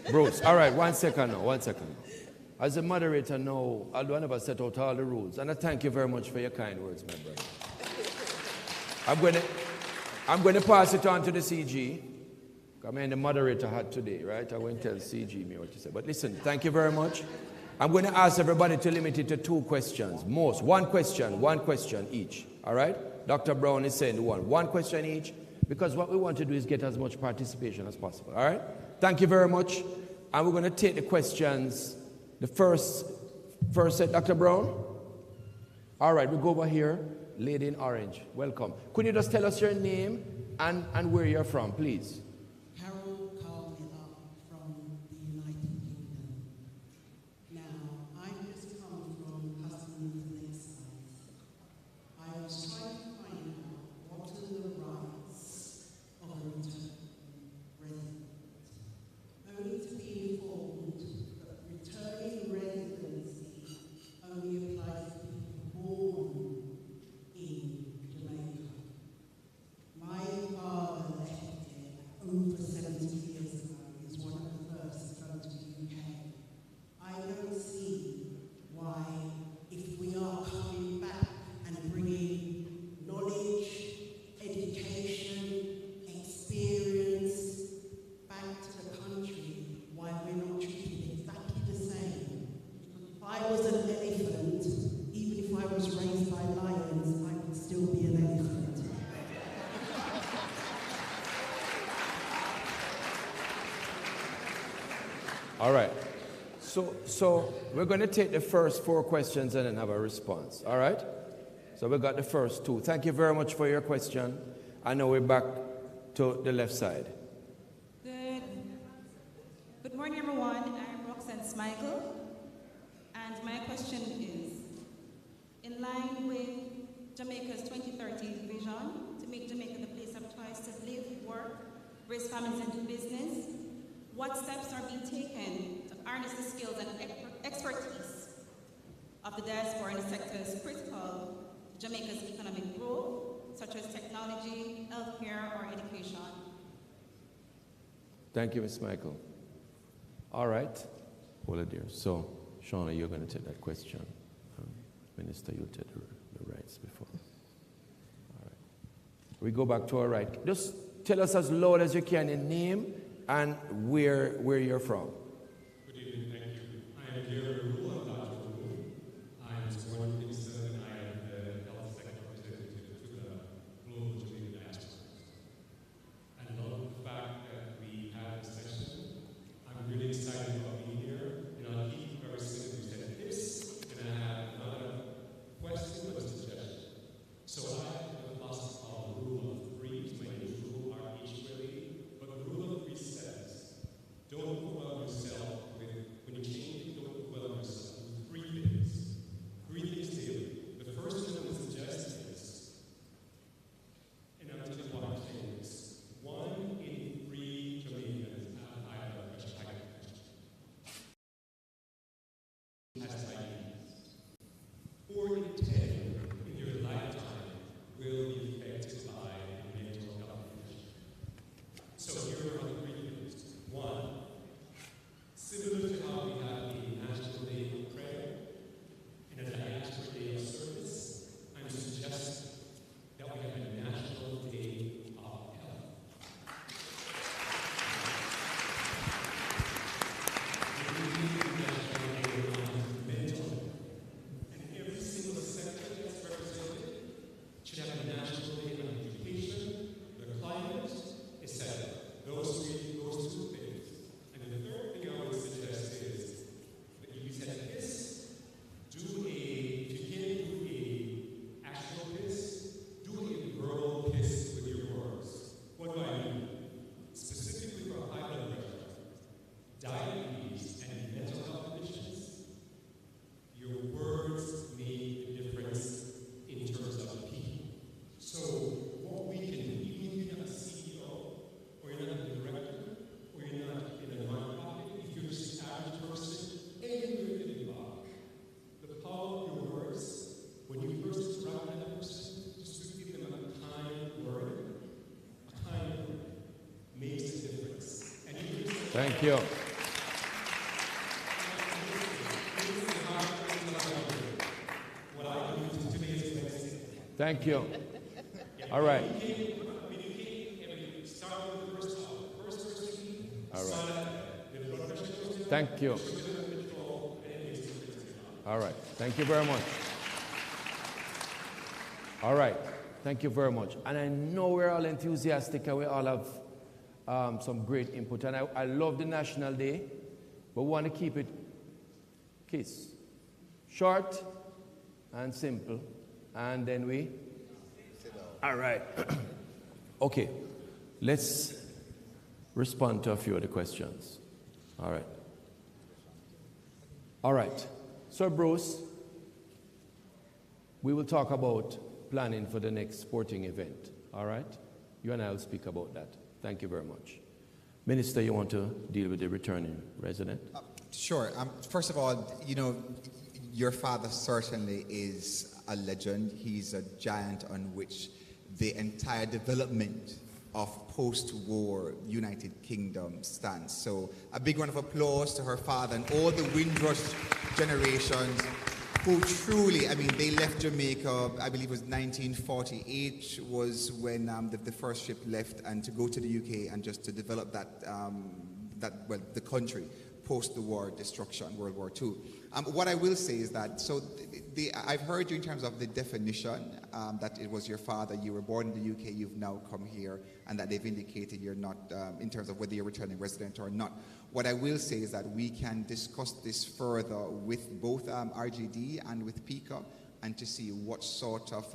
Bruce, all right, 1 second now, 1 second. As a moderator now, although I never set out all the rules, and I thank you very much for your kind words, my brother. I'm going to pass it on to the CG. I mean, the moderator had today, right? I won't tell CG me what to say. But listen, thank you very much. I'm going to ask everybody to limit it to 2 questions, most. One question each, all right? Dr. Brown is saying one question each, because what we want to do is get as much participation as possible, all right? Thank you very much. And we're going to take the questions, the first set, Dr. Brown? All right, we go over here, lady in orange, welcome. Could you just tell us your name and where you're from, please? Harold called me up from the United Kingdom. Now, I just come from Customs and Excise. I was trying to find out what are the rights of a return resident. Only to be informed that returning residency only applies to people born in Jamaica. My father left here over 70 years ago. He was one of the first to come to the UK. I don't see why, if we are coming back and bringing knowledge, education, experience back to the country, why we're not treated exactly the same. If I was an elephant, even if I was raised by lions, I could still be an elephant. All right. So we're going to take the first 4 questions and then have a response. All right? So we got the first 2. Thank you very much for your question. And now we're back to the left side. Good morning, everyone. I'm Roxanne Smigel. And my question is, in line with Jamaica's 2030 vision to make Jamaica the place of choice to live, work, raise families, and do business? What steps are being taken to harness the skills and expertise of the diaspora in the sectors critical to Jamaica's economic growth, such as technology, healthcare, or education? Thank you, Ms. Michael. All right. Well, dear. So, Shauna, you're going to take that question. Minister, you'll take the rights before. All right. We go back to our right. Just tell us as loud as you can your name and where you're from. Good evening, thank you. I am Jerry Rule, I'm Dr. Rule. I am sworn minister and I am the health sector representative to the global Jamaican diaspora. I love the fact that we have this session. I'm really excited about being here. And I'll keep very simple. You said this, and I have another question or suggestion. So I have a philosophy called the rule of three. My name's rule are each really, but the rule of three says, don't overwhelm yourself with, when you change, don't overwhelm yourself with three things. Three things daily. The first thing I would suggest is, and I'm telling you why I'm saying this, 1 in 3 Jamaicans have high blood pressure, hypertension. Has diabetes. 4 in 10 in your lifetime will be affected by a mental health condition. So here are the 3 things. 1, similar to how we have a National Day of Prayer and a Diaspora Day of Service, I'm suggesting that we have a National Day of Health. We need a National Day on mental health. And every single sector that's represented should have a National Day on education, the climate, etc. Those two things. And the third thing I would suggest is that you said this, if you can't do a actual kiss, do a verbal kiss with your words. What do I mean? Specifically for high blood pressure, diabetes, and mental health conditions, your words make a difference in terms of people. So what we can do, even if you're not a CEO, or you're not a director, or you're not in a nonprofit, if you're just an average person, anywhere that you are, the power of your words, when you first interact with that person, just to give them a kind word, makes a difference. And you can Thank you. what I do today is Wednesday. Thank you. All right. All right. Thank you. All right. Thank you very much. All right. Thank you very much. And I know we're all enthusiastic and we all have some great input. And I love the National Day, but we want to keep it short and simple. And then we... All right. Okay. Let's respond to a few of the questions. All right. All right. Sir Bruce, we will talk about planning for the next sporting event. All right? You and I will speak about that. Thank you very much. Minister, you want to deal with the returning resident? Sure. First of all, your father certainly is a legend. He's a giant on which the entire development of post-war United Kingdom stands. So a big round of applause to her father and all the Windrush generations who truly, they left Jamaica, I believe it was 1948 was when the first ship left, and to go to the UK and just to develop the country post the war destruction, World War II. What I will say is that, I've heard you in terms of the definition, that it was your father, you were born in the UK, you've now come here, and that they've indicated you're not, in terms of whether you're returning resident or not. What I will say is that we can discuss this further with both RGD and with PICA, and to see what sort of,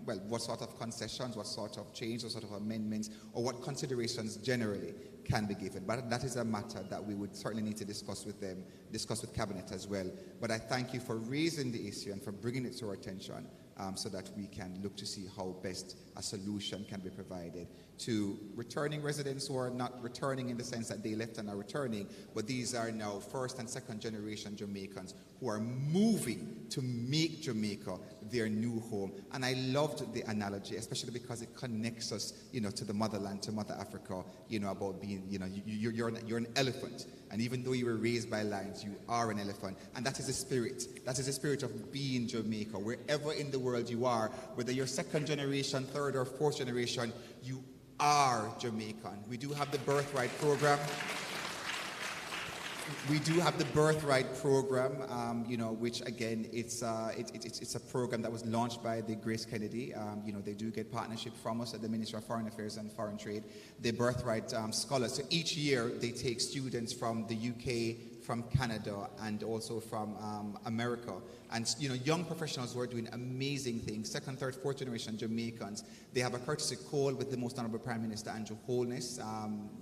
what sort of concessions, what sort of change, what sort of amendments, or what considerations generally can be given. But that is a matter that we would certainly need to discuss with them, discuss with Cabinet as well. But I thank you for raising the issue and for bringing it to our attention, so that we can look to see how best a solution can be provided to returning residents who are not returning in the sense that they left and are returning, but these are now first and second generation Jamaicans who are moving to make Jamaica their new home. And I loved the analogy, especially because it connects us, to the motherland, to Mother Africa, about being, you're an elephant. And even though you were raised by lions, you are an elephant. And that is the spirit. That is the spirit of being Jamaica. Wherever in the world you are, whether you're second generation, third or fourth generation, you are Jamaican. We do have the birthright program. Which again, it's a program that was launched by the Grace Kennedy. They do get partnership from us at the Ministry of Foreign Affairs and Foreign Trade. The birthright scholars. So each year they take students from the UK, from Canada, and also from America. And young professionals who are doing amazing things, second, third, fourth generation Jamaicans. They have a courtesy call with the Most Honorable Prime Minister Andrew Holness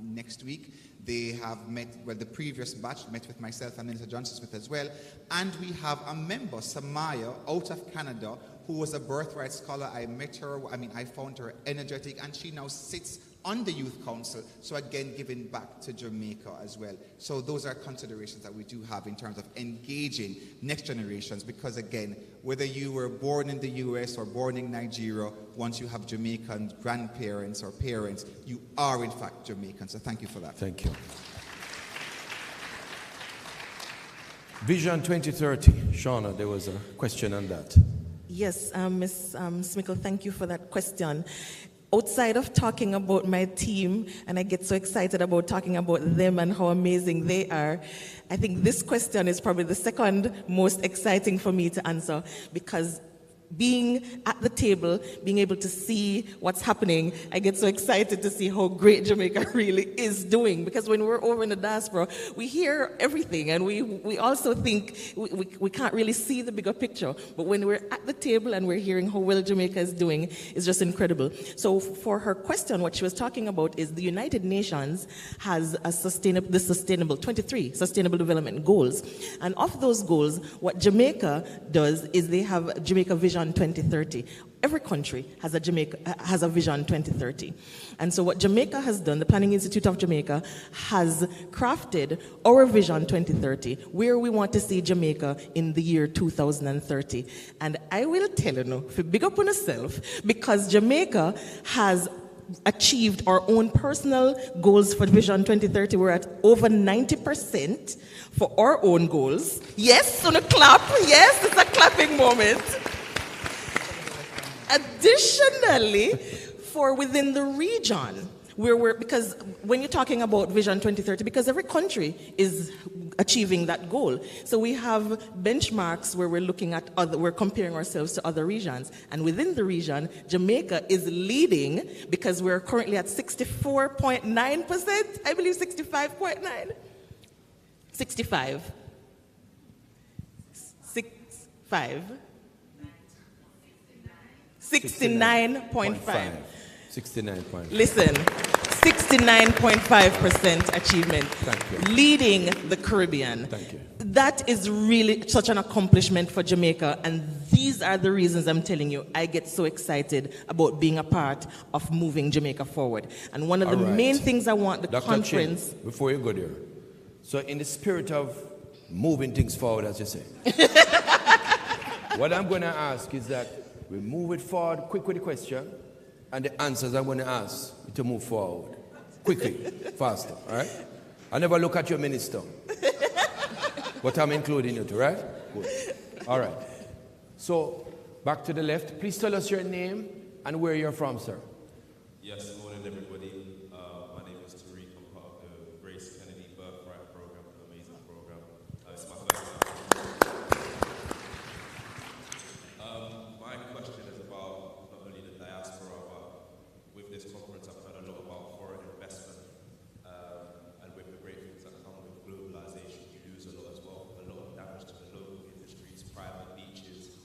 next week. They have met, the previous batch met with myself and Minister Johnson Smith as well. And we have a member, Samaya, out of Canada, who was a birthright scholar. I met her, I found her energetic, and she now sits on the Youth Council, so again, giving back to Jamaica as well. So those are considerations that we do have in terms of engaging next generations, because again, whether you were born in the US or born in Nigeria, once you have Jamaican grandparents or parents, you are in fact Jamaican. So thank you for that. Thank you. Vision 2030. Shauna, there was a question on that. Yes, Ms. Smickle, thank you for that question. Outside of talking about my team, and I get so excited about talking about them and how amazing they are, I think this question is probably the second most exciting for me to answer, because being at the table, being able to see what's happening, I get so excited to see how great Jamaica really is doing. Because when we're over in the diaspora, we hear everything, and we also think we can't really see the bigger picture. But when we're at the table and we're hearing how well Jamaica is doing, it's just incredible. So for her question, what she was talking about is the United Nations has the 23 Sustainable Development Goals. And of those goals, what Jamaica does is they have Jamaica Vision 2030. Every country has a Vision 2030. And so what Jamaica has done, the Planning Institute of Jamaica has crafted our Vision 2030, where we want to see Jamaica in the year 2030. And I will tell you, big up on yourself, because Jamaica has achieved our own personal goals for Vision 2030. We're at over 90% for our own goals. Yes, on a clap. Yes, it's a clapping moment. Additionally, for within the region, because when you're talking about Vision 2030, because every country is achieving that goal. So we have benchmarks where we're looking at we're comparing ourselves to other regions. And within the region, Jamaica is leading because we're currently at 64.9%, I believe 65.9. 65. 65. 69.5. 69.5. Listen, 69.5% achievement. Thank you. Leading the Caribbean. Thank you. That is really such an accomplishment for Jamaica, and these are the reasons I'm telling you I get so excited about being a part of moving Jamaica forward. And one of the main things I want the Dr. conference... Chin, before you go there, so in the spirit of moving things forward, as you say, what I'm going to ask is that we move it forward quick with the question, and the answers I'm going to ask you to move forward quickly, faster, all right? I never look at your minister, but I'm including you too, right? Good. All right. So, back to the left. Please tell us your name and where you're from, sir. Yes, good morning, everybody. My name is Tariq. I'm part of the Grace Kennedy Birthright Program, an amazing program. It's my first time. My question is about not only the diaspora, but with this conference, I've heard a lot about foreign investment. And with the great things that come with globalization, you lose a lot as well. A lot of damage to the local industries, private beaches,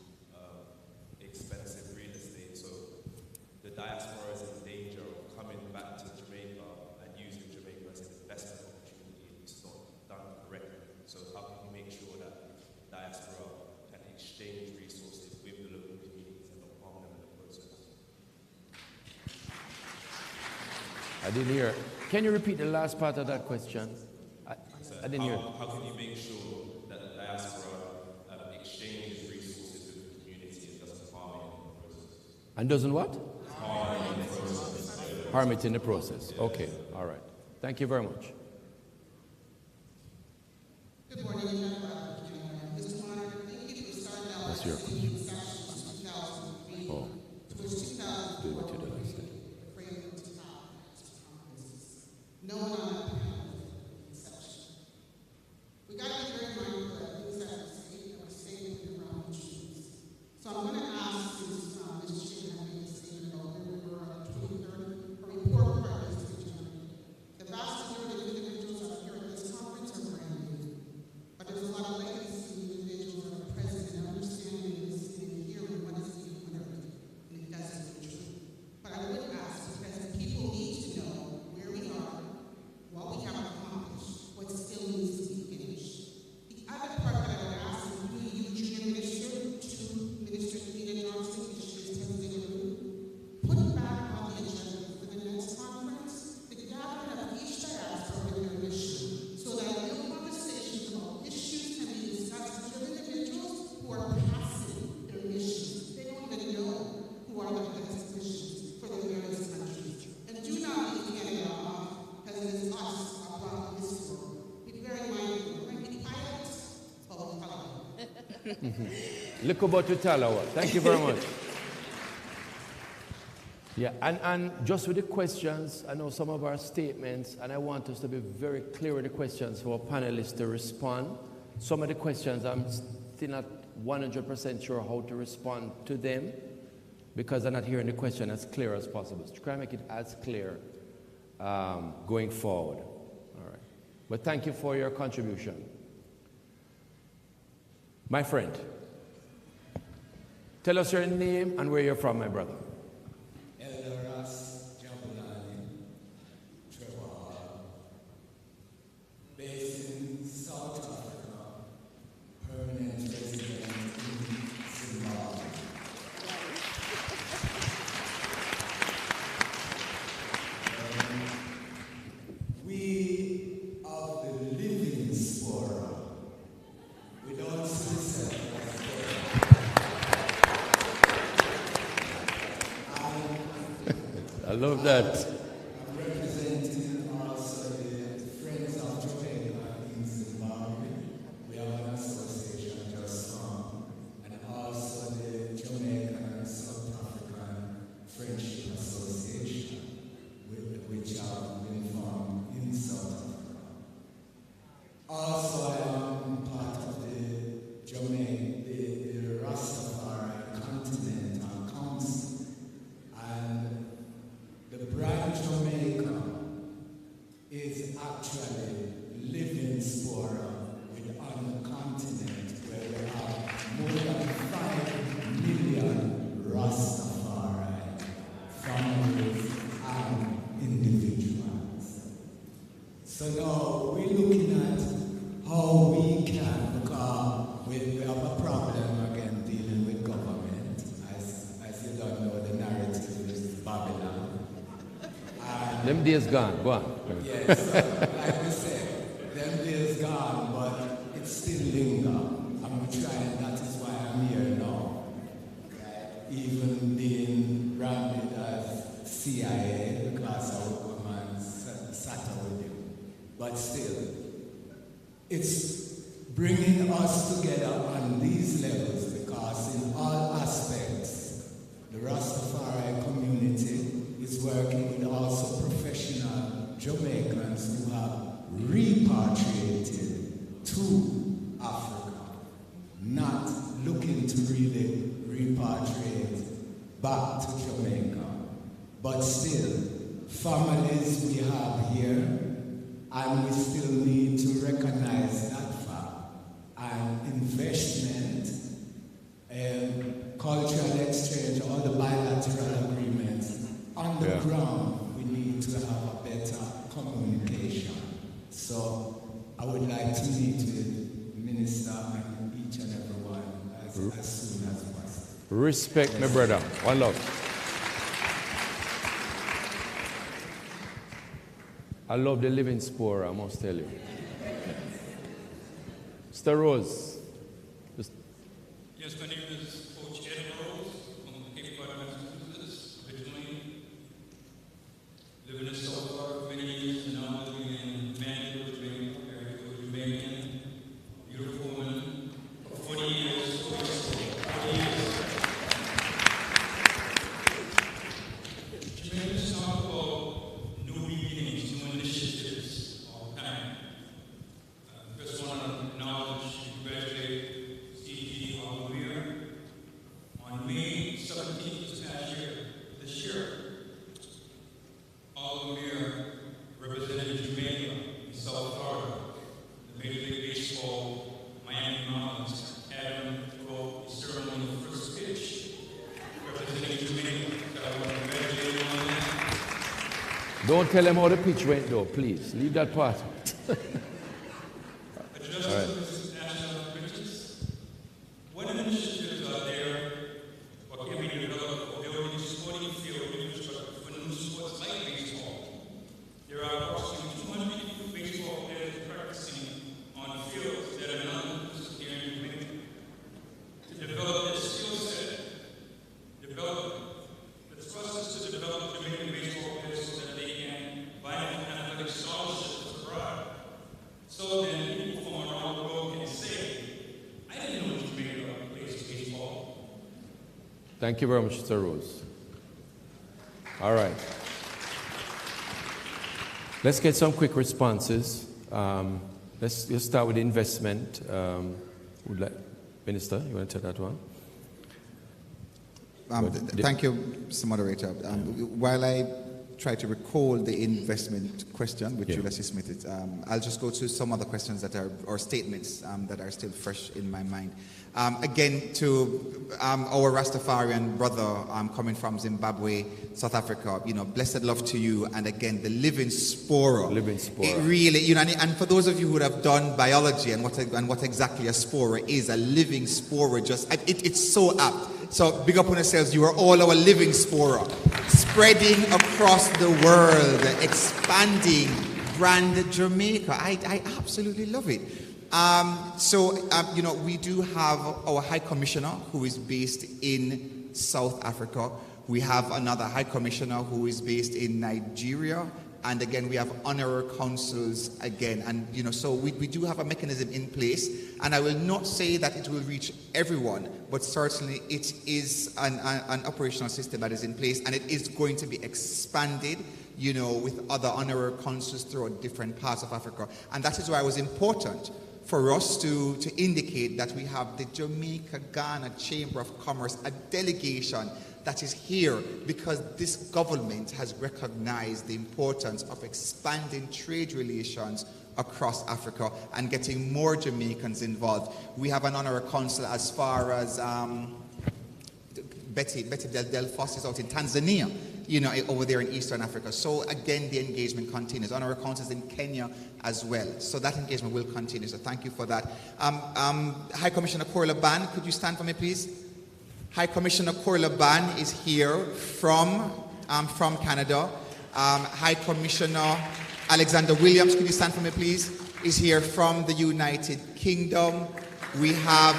I didn't hear. Can you repeat the last part of that question? I didn't hear. How can you make sure that the diaspora exchanges resources with the community and doesn't harm it in the process? And doesn't what? Harm it in the process. Harm it in the process. Okay, all right. Thank you very much. Good morning, Mr. Monitor. Thank you for starting out That's your question. Sessions 2003 Oh, to which 2004 do what you did last time. framework to top conferences. No one on that panel was exception. We got to be very mindful that things that are staying within our own shoes. So I'm going to ask Ms. Chair to make a statement about where we were on 2030, a report part of this region. The vast majority of individuals that are here at this conference are brand new. But there's a lot of legacy individuals that are present and understanding this and hearing what is being unearthed. And it doesn't be true. But I would ask, because people need to know where we are, what we have accomplished, what still needs to be finished. The other part that I would ask is through you, Junior Minister, to Minister Peter Johnson, which is put back on the agenda for the next conference the gathering of each diaspora with their mission, so that real conversations about issues can be discussed with individuals who are passing their missions. They don't even know who are the best missions for the various countries. And do not leave Canada off, because it is us abroad this world. Be very mindful. When we pilots, but we follow. Look about to Talawa. Thank you very much. Yeah, and just with the questions, I know some of our statements, and I want us to be very clear with the questions for our panelists to respond. Some of the questions, I'm still not 100% sure how to respond to them because I'm not hearing the question as clear as possible. So try to make it as clear going forward. All right. But thank you for your contribution. My friend, tell us your name and where you're from, my brother. Based in South Africa, permanent resident in Zimbabwe. We of the living diaspora, without citizenship, I love that. I'm representing also the Friends of Jamaica in Zimbabwe. We have an association just formed, and also the Jamaican and South African Friendship Association, which have been formed in South Africa. Also, I am part of the Jamaica, the Rastafari Continental Council, and the brand Jamaica is actually living diaspora on the continent where we have more than 5 million Rastafari families and individuals. So now we're looking at how we can, because we have a problem again dealing with government. As you don't know, the narrative is Babylon. Them days gone. Go on. Yes, like we said, them days gone, but it still linger. I'm trying, that is why I'm here now. Even being branded as CIA because I would come and sat with you. But still, it's bringing us together on these levels because in all aspects, the Rastafari community is working with also professional Jamaicans who have repatriated to Africa, not looking to really repatriate back to Jamaica. But still, families we have here, and we still need to recognize that fact. And investment, cultural exchange, all the bilateral agreements, on the ground, we need to have a better communication. So I would like to meet with the Minister and each and every one as soon as possible. Respect, my brother. One love. I love the living spore, I must tell you. Mr. Rose. Yes, my name is Coach Ed Rose from Cape Cod, Massachusetts, originally. Living in South Florida for many years, and now living in Biennial, Jamaica, Jamaican, beautiful woman, for 40 years, 40 years. Jamaica talk about new beginnings, new initiatives, all the time. First one, acknowledge and congratulate CG on May 17th this year, Al-Amir represented Jamaica in South Florida, the Major League Baseball, Miami Marlins, had him throw the ceremonial first pitch, representing Jamaica. So I want to congratulate him on that. Don't tell him how the pitch went though, please. Leave that part. All right. National pictures. What initiatives are there or can be developed for building sporting field infrastructure for new sports like baseball? There are approximately 200 baseball players practicing on fields that are not inclusive here in Jamaica. To develop their skill set, the process to develop Jamaican baseball players so that they can vie for athletic scholarships abroad. So then people from around the world can say, I didn't know Jamaica plays baseball. Thank you very much, Mr. Rose. All right. Let's get some quick responses. Let's start with investment. Minister, you want to take that one? Thank you, Mr. Moderator. While I try to recall the investment question, which you'll assist me with, I'll just go to some other questions that are, or statements that are still fresh in my mind. Again, to our Rastafarian brother coming from Zimbabwe, South Africa, blessed love to you. And again, the living spora. It really, and for those of you who have done biology and what exactly a spora is, a living spora, it's so apt. So big up on yourselves. You are all our living spora, spreading across the world, expanding brand Jamaica. I absolutely love it. We do have our High Commissioner who is based in South Africa. We have another High Commissioner who is based in Nigeria. And again, we have honorary consuls again. And, so we do have a mechanism in place. And I will not say that it will reach everyone, but certainly it is an operational system that is in place. And it is going to be expanded, with other honorary consuls throughout different parts of Africa. And that is why it was important for us to indicate that we have the Jamaica-Ghana Chamber of Commerce, a delegation that is here because this government has recognized the importance of expanding trade relations across Africa and getting more Jamaicans involved. We have an honorary consul as far as Betty Del Foss is out in Tanzania, over there in Eastern Africa. So again, the engagement continues. Honorary consuls in Kenya as well. So that engagement will continue. So thank you for that. High Commissioner Corla Ban, could you stand for me, please? High Commissioner Corla Ban is here from Canada. High Commissioner Alexander Williams, could you stand for me, please? Is here from the United Kingdom. We have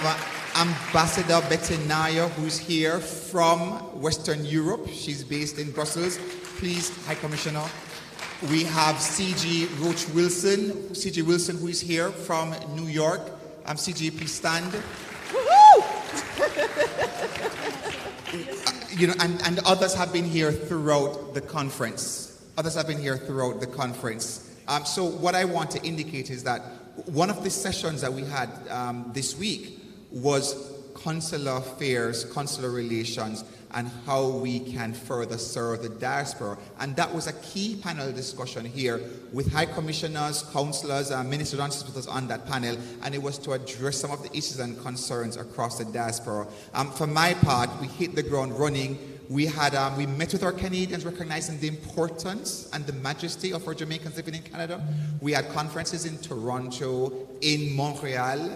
Ambassador Bettenaya, who's here from Western Europe. She's based in Brussels. Please, High Commissioner. We have CG Roach Wilson, who is here from New York. CG, please stand. And others have been here throughout the conference. So what I want to indicate is that one of the sessions that we had this week was consular affairs, consular relations, and how we can further serve the diaspora. And that was a key panel discussion here with high commissioners, councillors, Minister Johnson with us on that panel, and it was to address some of the issues and concerns across the diaspora. For my part, we hit the ground running we met with our Canadians, recognizing the importance and the majesty of our Jamaicans living in Canada. We had conferences in Toronto, in Montreal,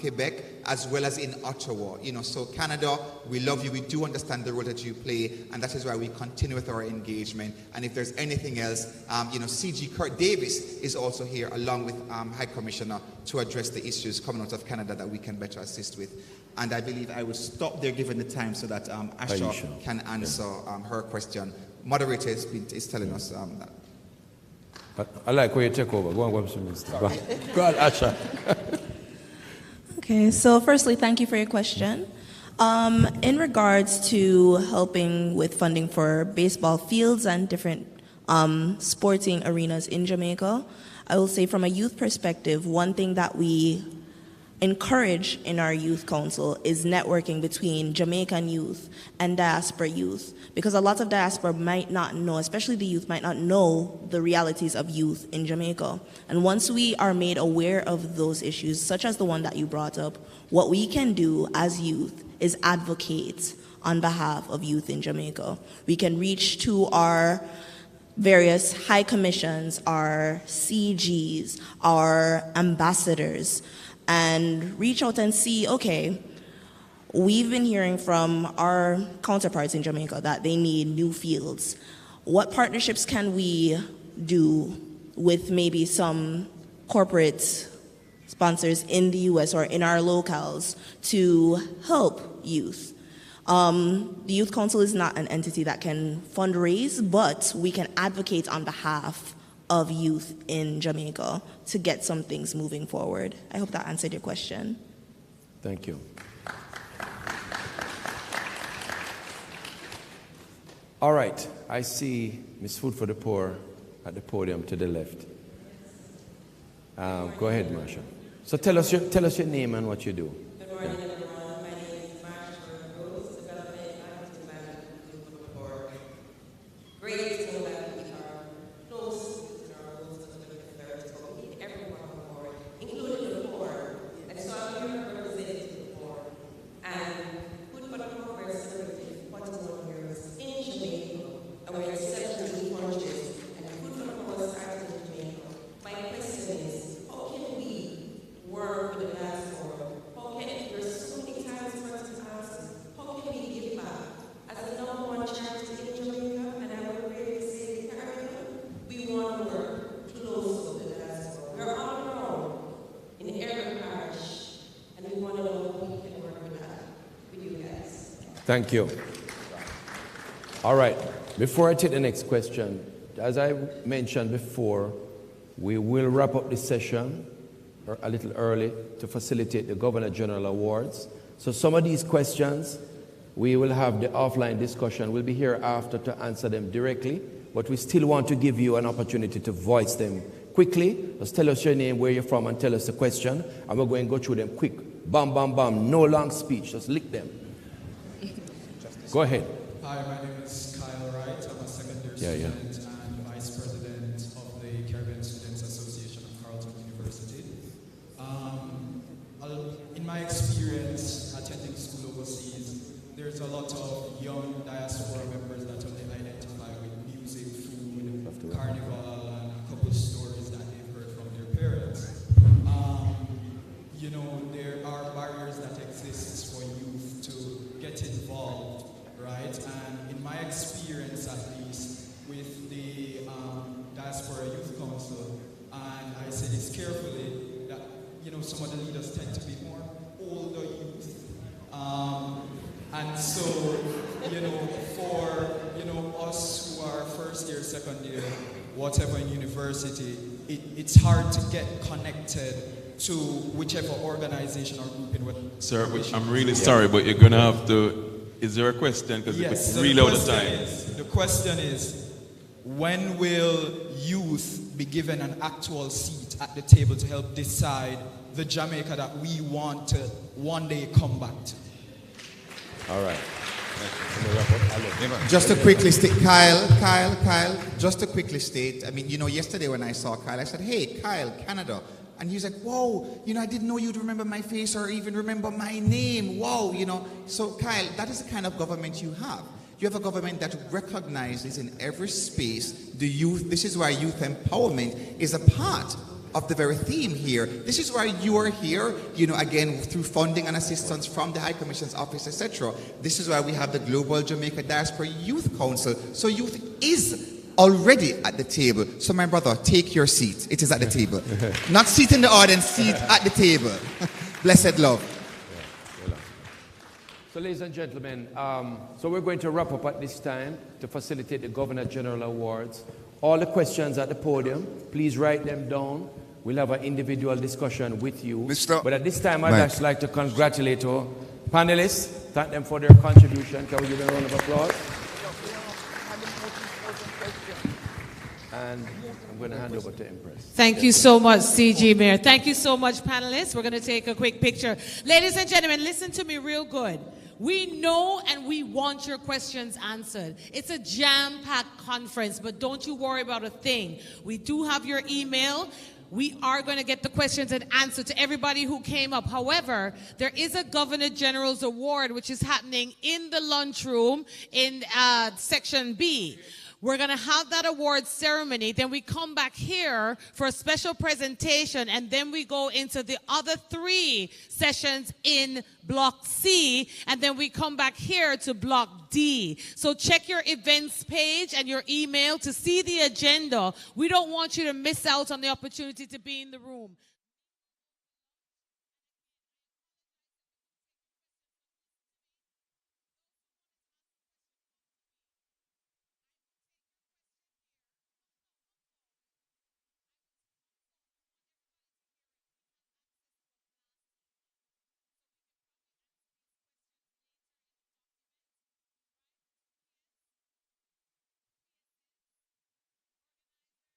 Quebec, as well as in Ottawa. So Canada, we love you. We do understand the role that you play, and that is why we continue with our engagement. And if there's anything else, CG Kurt Davis is also here, along with High Commissioner, to address the issues coming out of Canada that we can better assist with. And I believe I will stop there given the time so that Asha can answer her question. Moderator is telling us that. I like where you take over. Go on, Webster Minister. Go on, Asha. Okay, so firstly, thank you for your question. In regards to helping with funding for baseball fields and different sporting arenas in Jamaica, I will say from a youth perspective, one thing that we encourage in our youth council is networking between Jamaican youth and diaspora youth, because a lot of diaspora might not know, especially the youth, might not know the realities of youth in Jamaica. And once we are made aware of those issues, such as the one that you brought up, what we can do as youth is advocate on behalf of youth in Jamaica. We can reach to our various high commissions, our CGs, our ambassadors, and reach out and see, okay, we've been hearing from our counterparts in Jamaica that they need new fields. What partnerships can we do with maybe some corporate sponsors in the US or in our locales to help youth? The Youth Council is not an entity that can fundraise, but we can advocate on behalf of youth in Jamaica to get some things moving forward. I hope that answered your question. Thank you. All right, I see Ms. Food for the Poor at the podium to the left. Go ahead, Marsha. So tell us your name and what you do. Good morning, everyone. My name is Marsha Rose, Development Marketing Manager for Food for the Poor. Great to know that we are close to our goals of 2030, so we need everyone on board, including the poor. And so I'm here representing the poor. And Food for the Poor is celebrating 41 years in Jamaica, and we're in 17 countries. And Food for the Poor started in Jamaica. My question is, how can we work with the diaspora? How can we, there's so many times persons ask us, how can we give back? As the #1 charity in Jamaica, and I would really say the Caribbean, we want to work close with the diaspora. We're all around in every parish, and we want to know how we can work with that, with you guys. Thank you. All right, before I take the next question, as I mentioned before, we will wrap up this session a little early to facilitate the Governor General Awards. So some of these questions, we will have the offline discussion. We'll be here after to answer them directly, but we still want to give you an opportunity to voice them quickly. Just tell us your name, where you're from, and tell us the question, and we're going to go through them quick. Bam, bam, bam, no long speech, just lick them. Go ahead. Hi, my name is Kyle Wright. I'm a second-year student and Vice President of the Caribbean Students Association of Carleton University. In my experience attending school overseas, there's a lot of young diaspora members that only identify with music, food, carnival, and a couple of stories that they've heard from their parents. There are barriers that exist for youth to get involved, right? And in my experience, at least, with the Diaspora Youth Council, and I say this carefully, that some of the leaders tend to be more older youth, and so for us who are first year, second year, whatever in university, it's hard to get connected to whichever organization or group in what. Sir, I'm really sorry, but you're gonna have to. Is there a question? Because it's really out of time. The question is, when will youth be given an actual seat at the table to help decide the Jamaica that we want to one day come back to? All right. Just to quickly state, Kyle, just to quickly state, I mean, yesterday when I saw Kyle, I said, hey, Kyle, Canada. And he's like, whoa, I didn't know you'd remember my face or even remember my name. Whoa, So, Kyle, that is the kind of government you have. You have a government that recognizes in every space the youth. This is why youth empowerment is a part of the very theme here. This is why you are here, again, through funding and assistance from the High Commission's office, etc. This is why we have the Global Jamaica Diaspora Youth Council. So youth is already at the table. So my brother, take your seat. It is at the table. Not seat in the audience, seat at the table. Blessed love. So ladies and gentlemen, so we're going to wrap up at this time to facilitate the Governor General Awards. All the questions at the podium, please write them down. We'll have an individual discussion with you. But at this time, I'd just like to congratulate our panelists, thank them for their contribution. Can we give them a round of applause? And I'm going to hand over to Empress. Thank you so much, CG Mayor. Thank you so much, panelists. We're going to take a quick picture. Ladies and gentlemen, listen to me real good. We know and we want your questions answered. It's a jam-packed conference, but don't you worry about a thing. We do have your email. We are going to get the questions and answer to everybody who came up. However, there is a Governor General's Award, which is happening in the lunchroom in Section B. We're going to have that award ceremony. Then we come back here for a special presentation, and then we go into the other 3 sessions in Block C, and then we come back here to Block D. So check your events page and your email to see the agenda. We don't want you to miss out on the opportunity to be in the room.